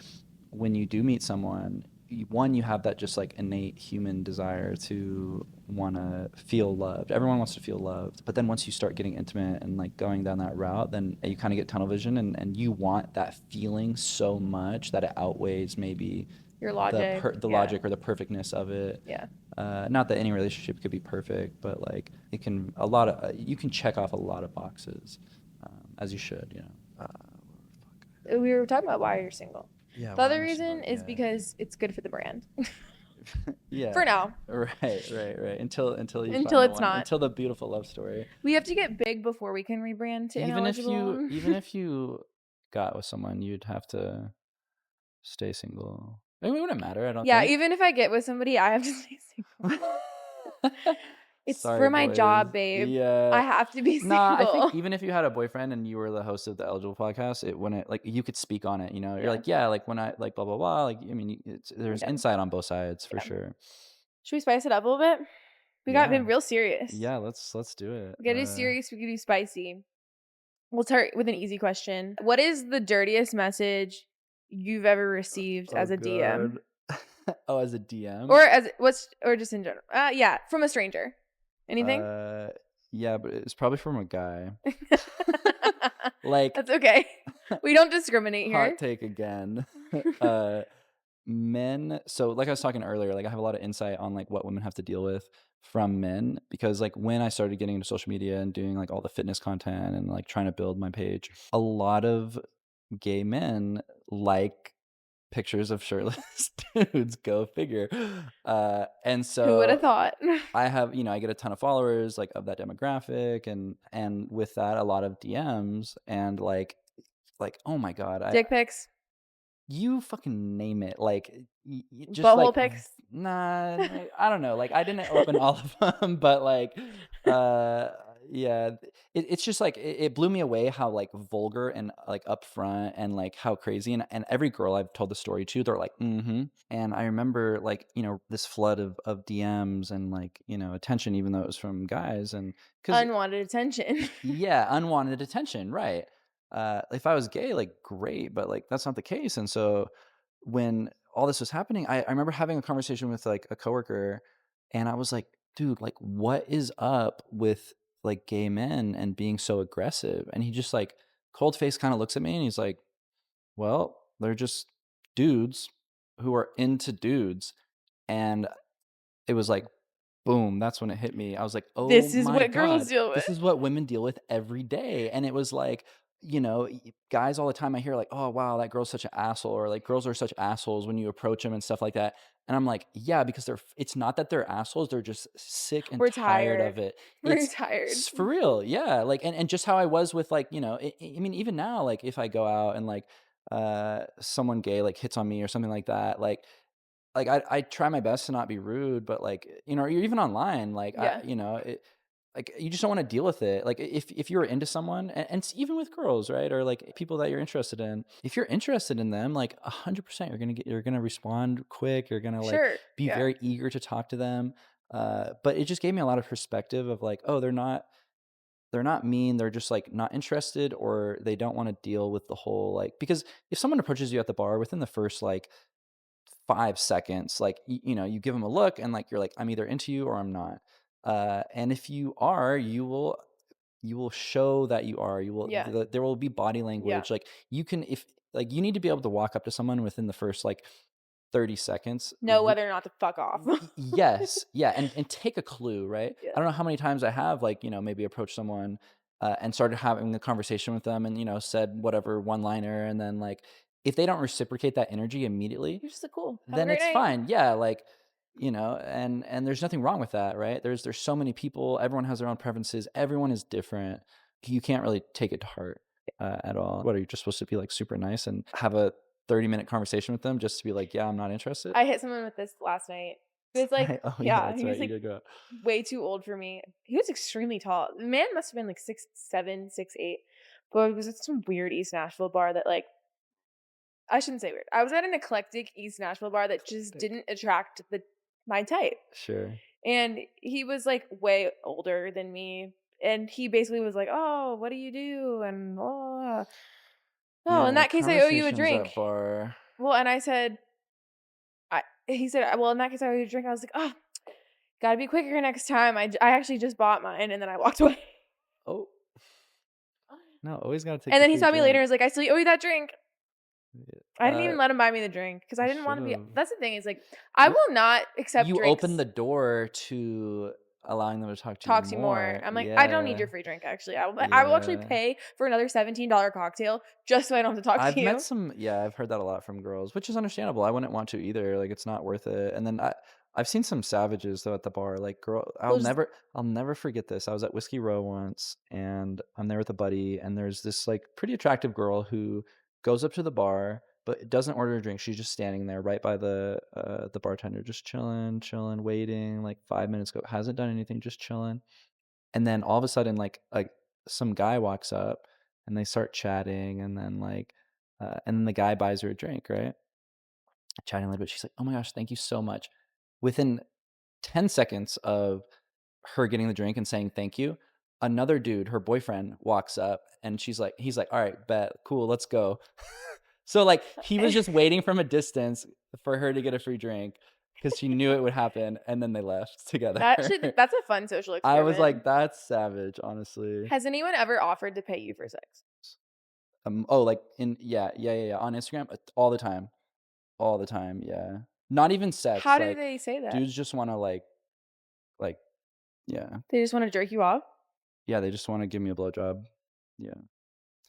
when you do meet someone, you have that just like innate human desire to want to feel loved. Everyone wants to feel loved. But then once you start getting intimate and like going down that route, then you kind of get tunnel vision, and you want that feeling so much that it outweighs maybe Your logic. the logic or the perfectness of it. Yeah. Not that any relationship could be perfect, but like you can check off a lot of boxes, as you should. We were talking about why you're single. Yeah. The other reason is because it's good for the brand. Yeah. For now. Right. Until it's not. Until the beautiful love story. We have to get big before we can rebrand to ineligible. Even if you got with someone, you'd have to stay single. I mean, it wouldn't matter. I don't. Yeah, think. even if I get with somebody, I have to stay single. It's Sorry, for my boys. job, babe. Yeah. I have to be single. Nah, I think even if you had a boyfriend and you were the host of the Eligible podcast, it wouldn't, like, you could speak on it. You're like, yeah, like when I like blah blah blah. Like, I mean, there's insight on both sides for sure. Should we spice it up a little bit? We got been real serious. Yeah, let's do it. We gotta do serious. We could do spicy. We'll start with an easy question. What is the dirtiest message you've ever received as a DM? Oh, as a DM? Or just in general? Yeah, from a stranger. Anything? Yeah, but it's probably from a guy. Like, that's okay. We don't discriminate here. Hot take again. Men. So, like I was talking earlier, like I have a lot of insight on like what women have to deal with from men, because like when I started getting into social media and doing like all the fitness content and like trying to build my page, a lot of gay men like pictures of shirtless dudes. Go figure. And so who would have thought? I have, I get a ton of followers like of that demographic, and with that a lot of DMs, and like oh my god, dick pics. You fucking name it, like, just Butthole like pics? nah, like, I don't know, like, I didn't open all of them, but, like, uh, yeah, it's just, like, it blew me away how, like, vulgar and, like, upfront and, like, how crazy, and every girl I've told the story to, they're like, "Mhm," and I remember, like, this flood of DMs and, like, attention even though it was from guys, and because Unwanted attention. yeah, unwanted attention, right. If I was gay, like, great, but, like, that's not the case, and so when all this was happening, I remember having a conversation with, like, a coworker, and I was like, "Dude, like, what is up with, like, gay men and being so aggressive?" And he just, like, cold face kinda looks at me, and he's like, "Well, they're just dudes who are into dudes," and it was like, boom, that's when it hit me. I was like, "Oh This is my what girls god, deal with. this is what women deal with every day." And it was like, guys all the time I hear like, "Oh, wow, that girl's such an asshole," or like, "Girls are such assholes when you approach them," and stuff like that. And I'm like, "Yeah, because it's not that they're assholes, they're just sick and We're tired of tired. it." We're tired. For real, yeah, like, and just how I was with, like, I mean, even now, like, if I go out and, like, someone gay, like, hits on me or something like that, like, I try my best to not be rude, but, like, or even online, like, Yeah. like, you just don't wanna deal with it. Like, if you're into someone, and it's even with girls, right, or, like, people that you're interested in, if you're interested in them, like, 100% you're gonna respond quick, you're gonna, like, Sure. be Yeah. very eager to talk to them, but it just gave me a lot of perspective of, like, oh, they're not mean, they're just, like, not interested, or they don't wanna deal with the whole, like, because if someone approaches you at the bar within the first, like, 5 seconds, like, you give them a look and, like, you're like, "I'm either into you or I'm not." And if you are, you will show that you are. Yeah. There will be body Yeah. language. Like, you can if like, you need to be able to walk up to someone within the first, like, 30 seconds. Know whether or not to fuck off. Yes, yeah, and take a clue, right? Yeah. I don't know how many times I have, like, maybe approached someone, and started having a conversation with them, and, said whatever one-liner, and then, like, if they don't reciprocate that energy immediately, You're just like, "Cool. Have a then great it's night." fine. Yeah, like, and there's nothing wrong with that, right? There's so many people, everyone has their own preferences, everyone is different. You can't really take it to heart, at all. What, are you just supposed to be, like, super nice and have a 30-minute conversation with them just to be like, "Yeah, I'm not interested?" I hit someone with this last night. He was like Right. Oh, yeah, yeah, that's he was, right, you like, did go out. way too old for me. He was extremely tall. The man must have been, like, 6'7", 6'8", but it was at some weird East Nashville bar that, like I shouldn't say weird. I was at an eclectic East Nashville bar that just Thick. didn't attract my type, Sure. and he was, like, way older than me, and he basically was like, "Oh, what do you do?" and, "Oh, in Yeah, that case, I owe you a conversations drink." at bar. Well, and I said he said, "Well, in that case, I owe you a drink." I was like, "Oh, gotta be quicker next time. I actually just bought mine," and then I walked away. Oh, no, always gotta take And the then he free saw me later drink. and was like, "I still owe you that drink." Yeah, I didn't even let him buy me the drink because I you didn't wanna be should've. that's the thing is, like, I Well, will not accept you opened drinks, the door to allowing them to talk to you talk to you more. more. I'm like, "I don't need Yeah, your free drink, actually. I will actually yeah. pay for another $17 cocktail just so I don't have to talk to I've met you." some, yeah, I've heard that a lot from girls, which is understandable. I wouldn't want to either. Like, it's not worth it. And then I've seen some savages though at the bar. Like, girl, They'll just I'll never forget this. I was at Whiskey Row once, and I'm there with a buddy, and there's this, like, pretty attractive girl who goes up to the bar but doesn't order a drink. She's just standing there right by the bartender, just chilling, chilling, waiting. Like, 5 minutes go, hasn't done anything, just chilling. And then all of a sudden, like some guy walks up, and they start chatting, and then, like, and then the guy buys her a drink, right? Chatting a little bit. She's like, "Oh my gosh, thank you so much." Within 10 seconds of her getting the drink and saying thank you, another dude, her boyfriend, walks up, and he's like, "All right, bet, cool, let's go." So, like, he was just waiting from a distance for her to get a free drink because she knew it would happen, and then they left together. that's a fun social I was experiment. like, "That's savage, honestly." Has anyone ever offered to pay you for sex? Oh, like, yeah, on Instagram, all the time, all the time, yeah. Not even How sex, do like, they say that? dudes just wanna, like, yeah. They just wanna jerk you off? Yeah, they just wanna give me a blowjob. Yeah,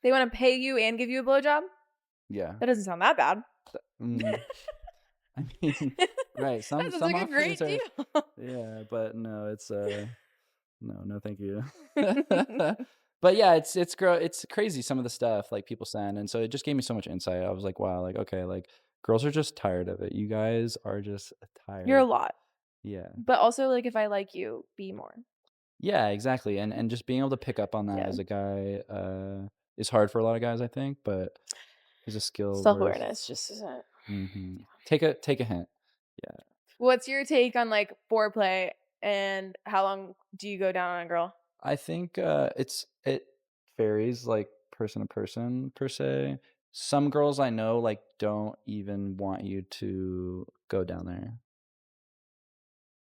They wanna pay you and give you a blowjob? yeah. That doesn't sound that bad. Mm, I mean, right, That sounds some like a offers great are, deal. yeah, but no, it's, no, no, thank you. But yeah, it's crazy some of the stuff like people send, and so it just gave me so much insight. I was like, wow, like okay, like girls are just tired of it. You guys are just You're a tired. lot. Yeah. But also, like, if I like you, be more. Yeah, exactly. And just being able to pick up on that Yeah. as a guy is hard for a lot of guys, I think, but is a skill worth. Self-awareness just isn't. Take a hint. Yeah. What's your take on, like, foreplay, and how long do you go down on a girl? I think it varies like person to person per se. Some girls I know like don't even want you to go down there.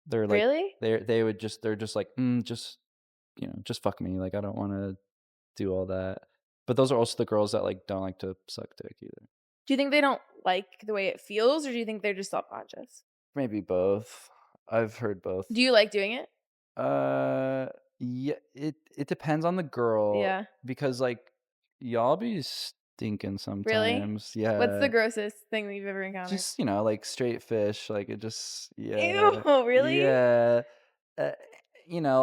They're like Really? they're just like just just fuck me. Like I don't want to do all that. But those are also the girls that like don't like to suck dick either. Do you think they don't like the way it feels, or do you think they're just self-conscious? Maybe both. I've heard both. Do you like doing it? Uh, yeah, it depends on the girl Yeah. because like y'all be stinking Really? sometimes. What's the Yeah. grossest thing that you've ever encountered? Just, like straight fish, like it just yeah. Ew, really? Yeah. Uh,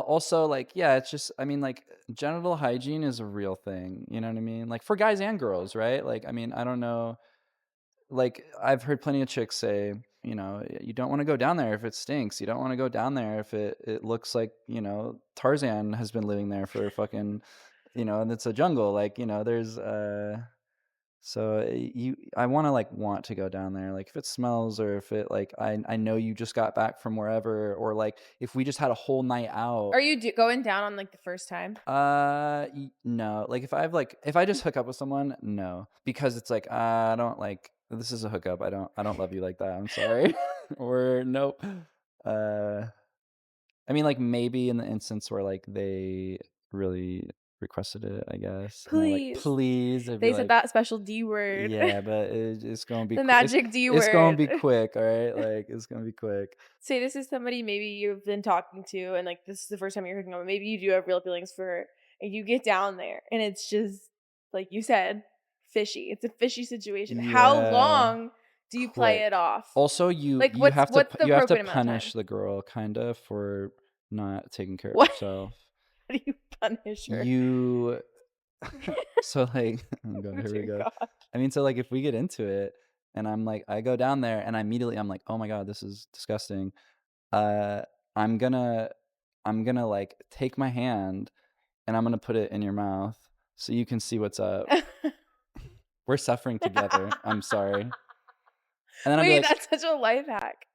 also like yeah, it's just I mean like genital hygiene is a real thing, you know what I mean? Like for guys and girls, right? Like I mean, I don't know like I've heard plenty of chicks say, you don't want to go down there if it stinks. You don't want to go down there if it looks like, Tarzan has been living there for fucking, and it's a jungle. Like, there's so I want to like want to go down there. Like if it smells or if it like I know you just got back from wherever or like if we just had a whole night out. Are you going down on, like, the first time? No. Like if I just hook up with someone, no, because it's like I don't like this is a hookup. I don't love you like that. I'm sorry. Or nope. Uh, I mean, like maybe in the instance where like they really requested it, I guess, and they're like, Please. please, I'd be They said like, that special D word. yeah, but it's gonna be The magic D it's gonna word. be quick, all right? Like it's gonna be quick. Say this is somebody maybe you've been talking to, and, like, this is the first time you're hooking up, maybe you do have real feelings for her, and you get down there, and it's just, like you said, fishy. It's a fishy situation. How Yeah. long do you play it Quick. off? Also, you Like, you have to what's the you have to appropriate amount of time? punish the girl kinda for not taking care of What? herself. How do you punish her? You so, like oh god, Oh here we dear go. God. I mean, so, like, if we get into it and I'm like I go down there and I'm like, "Oh my god, this is disgusting." Uh, I'm gonna like, take my hand and I'm gonna put it in your mouth so you can see what's up. We're suffering together. I'm sorry. And then I'll be Wait, like, that's such a life hack.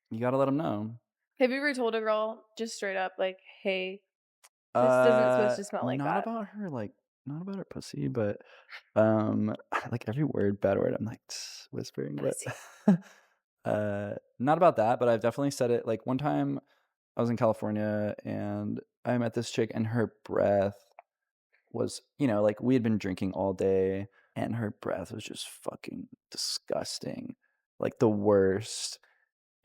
"You gotta let them know." Have you ever told a girl just straight up, like, "Hey, this doesn't supposed to smell like Not that"? about her, like, not about her pussy, but, like, every word, bad word, I'm, like, whispering, but, Pussy. not about that, but I've definitely said it, like, one time I was in California, and I met this chick, and her breath was like, we had been drinking all day, and her breath was just fucking disgusting, like, the worst.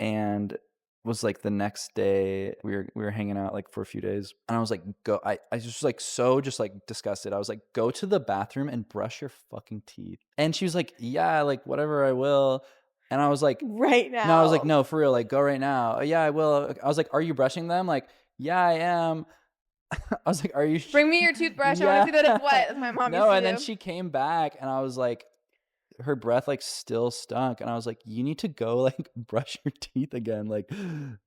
And was like the next day we were hanging out like for a few days and I was like go I was just like so just like disgusted. I was like, go to the bathroom and brush your fucking teeth. And she was like, yeah, like whatever, I will. And I was like, Right no, I was like, now. no, for real, like go right now. Yeah, I will. I was like, are you brushing them? Like, yeah, I am. I was like, are you Bring me your toothbrush, I wanna yeah. see that it's wet, as my mom used No, to and then do. she came back and I was like, her breath, like, still stunk, and I was like, "You need to go, like, brush your teeth again," like, and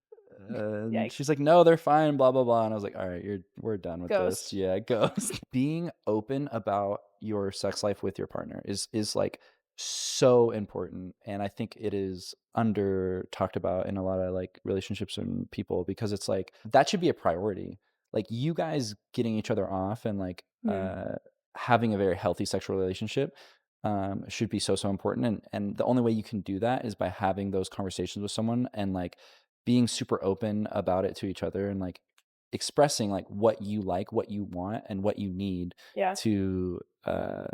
Yikes. she's like, "No, they're fine, blah, blah, blah," and I was like, "Alright, we're done with this." Ghost. Yeah, ghost. Being open about your sex life with your partner is, like, so important, and I think it is under talked about in a lot of, like, relationships and people because it's like, that should be a priority. Like, you guys getting each other off and, like, Hmm. having a very healthy sexual relationship should be so important and the only way you can do that is by having those conversations with someone and like being super open about it to each other and like expressing like what you like, what you want, and what you need Yeah. to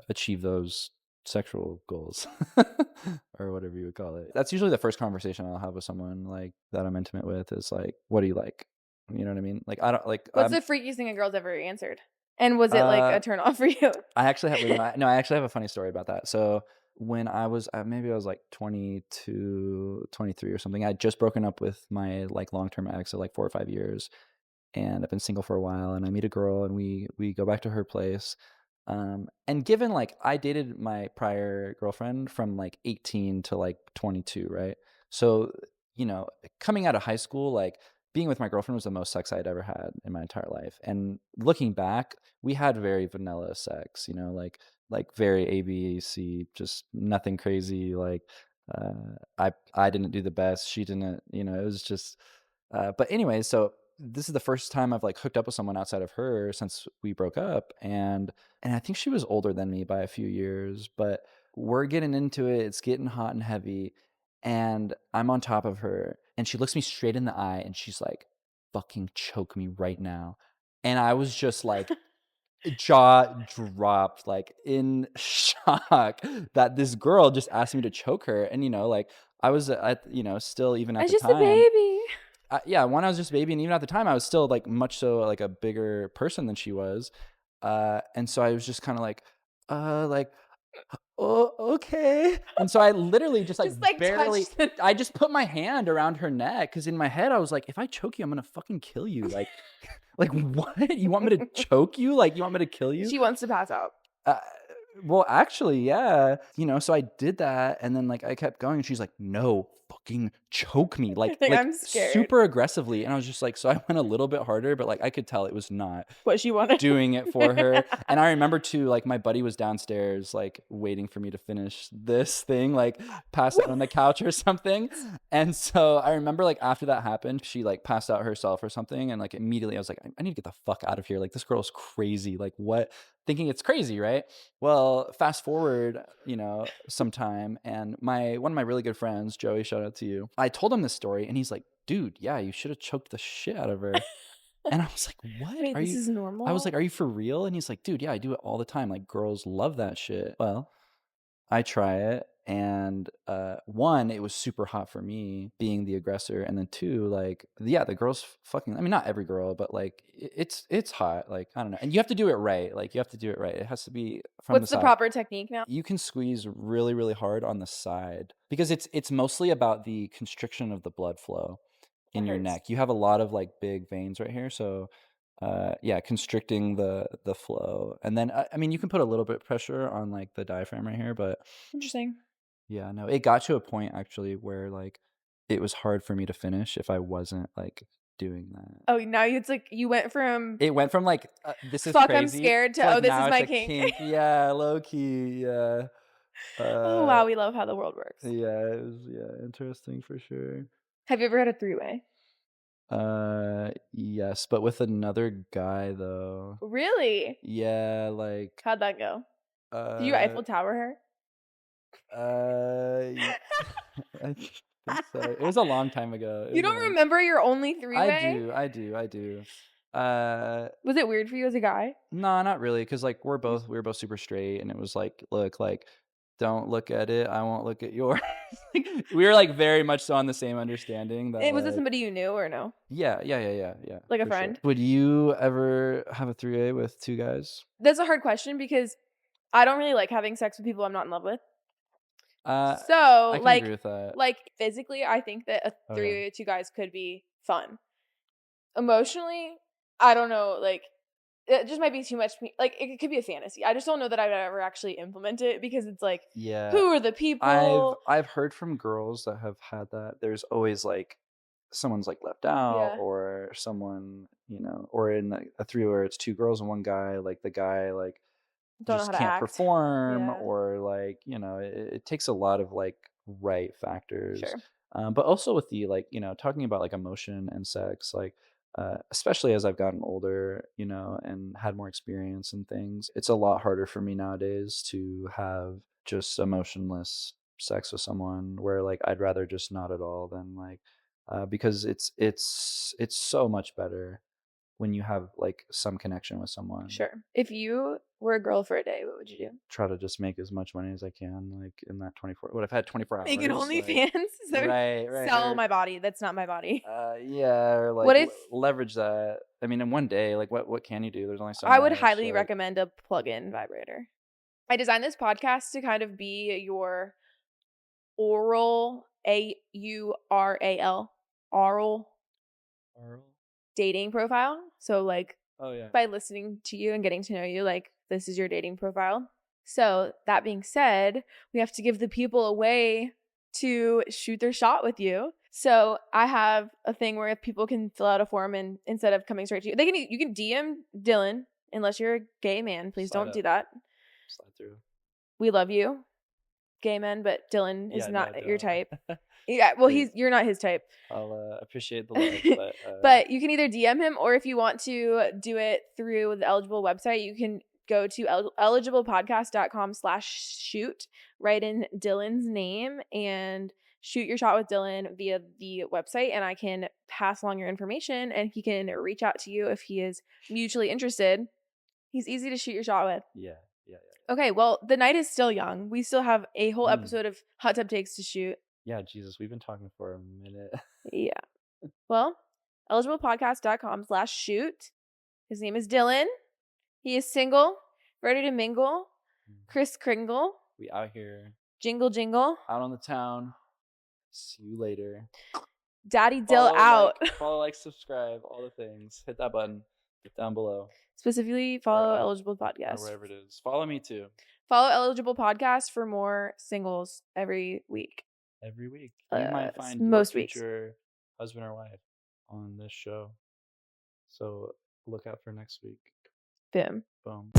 achieve those sexual goals or whatever you would call it. That's usually the first conversation I'll have with someone like that I'm intimate with is like, what do you like? You know what I mean? Like I don't like What's I'm the freakiest thing a girl's ever answered? And was it, like, uh a turn off for you? I actually have wait, no, I actually have a funny story about that. So when I was maybe I was like 22, 23 or something. I had just broken up with my like long-term ex of like 4 or 5 years. and I've been single for a while, and I meet a girl, and we go back to her place. And given like I dated my prior girlfriend from like 18 to like 22, right? So, you know, coming out of high school, like being with my girlfriend was the most sex I'd ever had in my entire life. And looking back, we had very vanilla sex, you know, like very ABC, just nothing crazy. Like I didn't do the best, she didn't, you know, it was just but anyway, so this is the first time I've like hooked up with someone outside of her since we broke up, and I think she was older than me by a few years, but we're getting into it. It's getting hot and heavy, and I'm on top of her, and she looks me straight in the eye, and she's like, "Fucking choke me right now." And I was just like, jaw dropped, like in shock that this girl just asked me to choke her. And, you know, like I was at, you know, still even at It's the just a time, baby. yeah, when I was just a baby, and even at the time, I was still like much so like a bigger person than she was, and so I was just kind of like, oh, okay. And so I literally just like Just like barely, touch the I just put my hand around her neck because in my head I was like, if I choke you, I'm gonna fucking kill you. Like what? You want me to choke you? Like you want me to kill you? She wants to pass out. Uh, well, actually, yeah. You know, so I did that, and then like I kept going, and she's like, "No, fucking choke me," Like, like I'm scared. super aggressively, and I was just like, so I went a little bit harder, but like I could tell it was not What she wanted. doing it for her. And I remember too, like my buddy was downstairs, like waiting for me to finish this thing, like pass out on the couch or something. And so I remember like after that happened, she like passed out herself or something. And like immediately I was like, I need to get the fuck out of here. Like this girl's crazy. Like what? Thinking it's crazy, right? Well, fast forward, you know, sometime, and my one of my really good friends, Joey, shout out to you. I told him this story, and he's like, "Dude, yeah, you should have choked the shit out of her." And I was like, "What? Wait, Are this you?" is I was like, normal? "Are you for real?" And he's like, "Dude, yeah, I do it all the time. Like girls love that shit." Well, I try it, and one, it was super hot for me being the aggressor, and then two, like yeah, the girls fucking. I mean, not every girl, but like it's hot. Like I don't know, and you have to do it right. Like you have to do it right. It has to be from the What's the side. proper technique now? You can squeeze really, really hard on the side because it's mostly about the constriction of the blood flow That in your hurts. neck. You have a lot of like big veins right here, so yeah, constricting the flow. And then I mean you can put a little bit of pressure on like the diaphragm right here, but Interesting. yeah, no, it got to a point actually where like it was hard for me to finish if I wasn't like doing that. Oh, now it's like you went from It went from like this is "Fuck, I'm crazy scared" to to "Oh, like this is now it's my a kink." kink. Yeah, low key. Yeah. Oh, Uh wow, we love how the world works. yeah, it was yeah, interesting for sure. Have you ever had a three-way? Yes, but with another guy though. Really? Yeah, like How'd that go? Did you uh Eiffel Tower her? y- I think so. It was a long time ago. It You was a don't long. remember your only I three-way? do, I do, I do. Uh Was it weird for you as a guy? no, not really, because like You just we were both super straight, and it was like, look, like, don't look at it, I won't look at yours. Like, we were like very much so on the same understanding that Was it like somebody you knew or no? yeah, Like a for sure. friend? Would you ever have a 3A with two guys? That's a hard question because I don't really like having sex with people I'm not in love with. Uh, So, I can agree with that. like physically, I think that a Okay. three-way with two guys could be fun. Emotionally, I don't know, like it just might be too much like it could be a fantasy. I just don't know that I'd ever actually implement it because it's like Yeah, who are the I've people? I've heard from girls that have had that. There's always like someone's like left out, Yeah, or someone, you know, or in like a three where it's two girls and one guy, like the guy like don't know how just to can't act. perform, Yeah, or like, you know, it takes a lot of like right factors. sure. But also with the like, you know, talking about like emotion and sex, like especially as I've gotten older, you know, and had more experience and things, it's a lot harder for me nowadays to have just emotionless sex with someone where like I'd rather just not at all than like because it's so much better when you have like some connection with someone. Sure. If you were a girl for a day, what would you do? Try to just make as much money as I can, like in that 24. What I've had 24 Make an hours, like OnlyFans? So right, sell my body. That's not my body. yeah, or like What if leverage that. I mean, in one day, like what can you do? There's only so I would much. highly Like recommend a plug-in vibrator. I designed this podcast to kind of be your oral, Aural, oral Oral? dating profile. So like Oh yeah. by listening to you and getting to know you, like this is your dating profile. So that being said, we have to give the people a way to shoot their shot with you. So I have a thing where people can fill out a form, and instead of coming straight to you, you can DM Dylan, unless you're a gay man. Please don't do that. Slide through. We love you, gay men, but Dylan is not your type. Don't. Yeah, well, Hey, you're not his type. I'll appreciate the love, but But you can either DM him, or if you want to do it through the Eligible website, you can go to eligiblepodcast.com/shoot, write in Dylan's name, and shoot your shot with Dylan via the website, and I can pass along your information, and he can reach out to you if he is mutually interested. He's easy to shoot your shot with. yeah. Okay, well, the night is still young. We still have a whole episode of Hot Tub Takes to shoot. Yeah, Jesus, we've been talking for a minute. Yeah. Well, eligiblepodcast.com/shoot. His name is Dylan. He is single, ready to mingle. Chris Kringle. We out here. Jingle jingle. Out on the town. See you later. Daddy Dill out. Follow, subscribe, all the things. Hit that button. Get down below. Specifically, follow Eligible Podcast. Or wherever it is. Follow me too. Follow Eligible Podcast for more singles every week. Every week. You might find most your future husband or wife on this show. So look out for next week. Boom. Boom.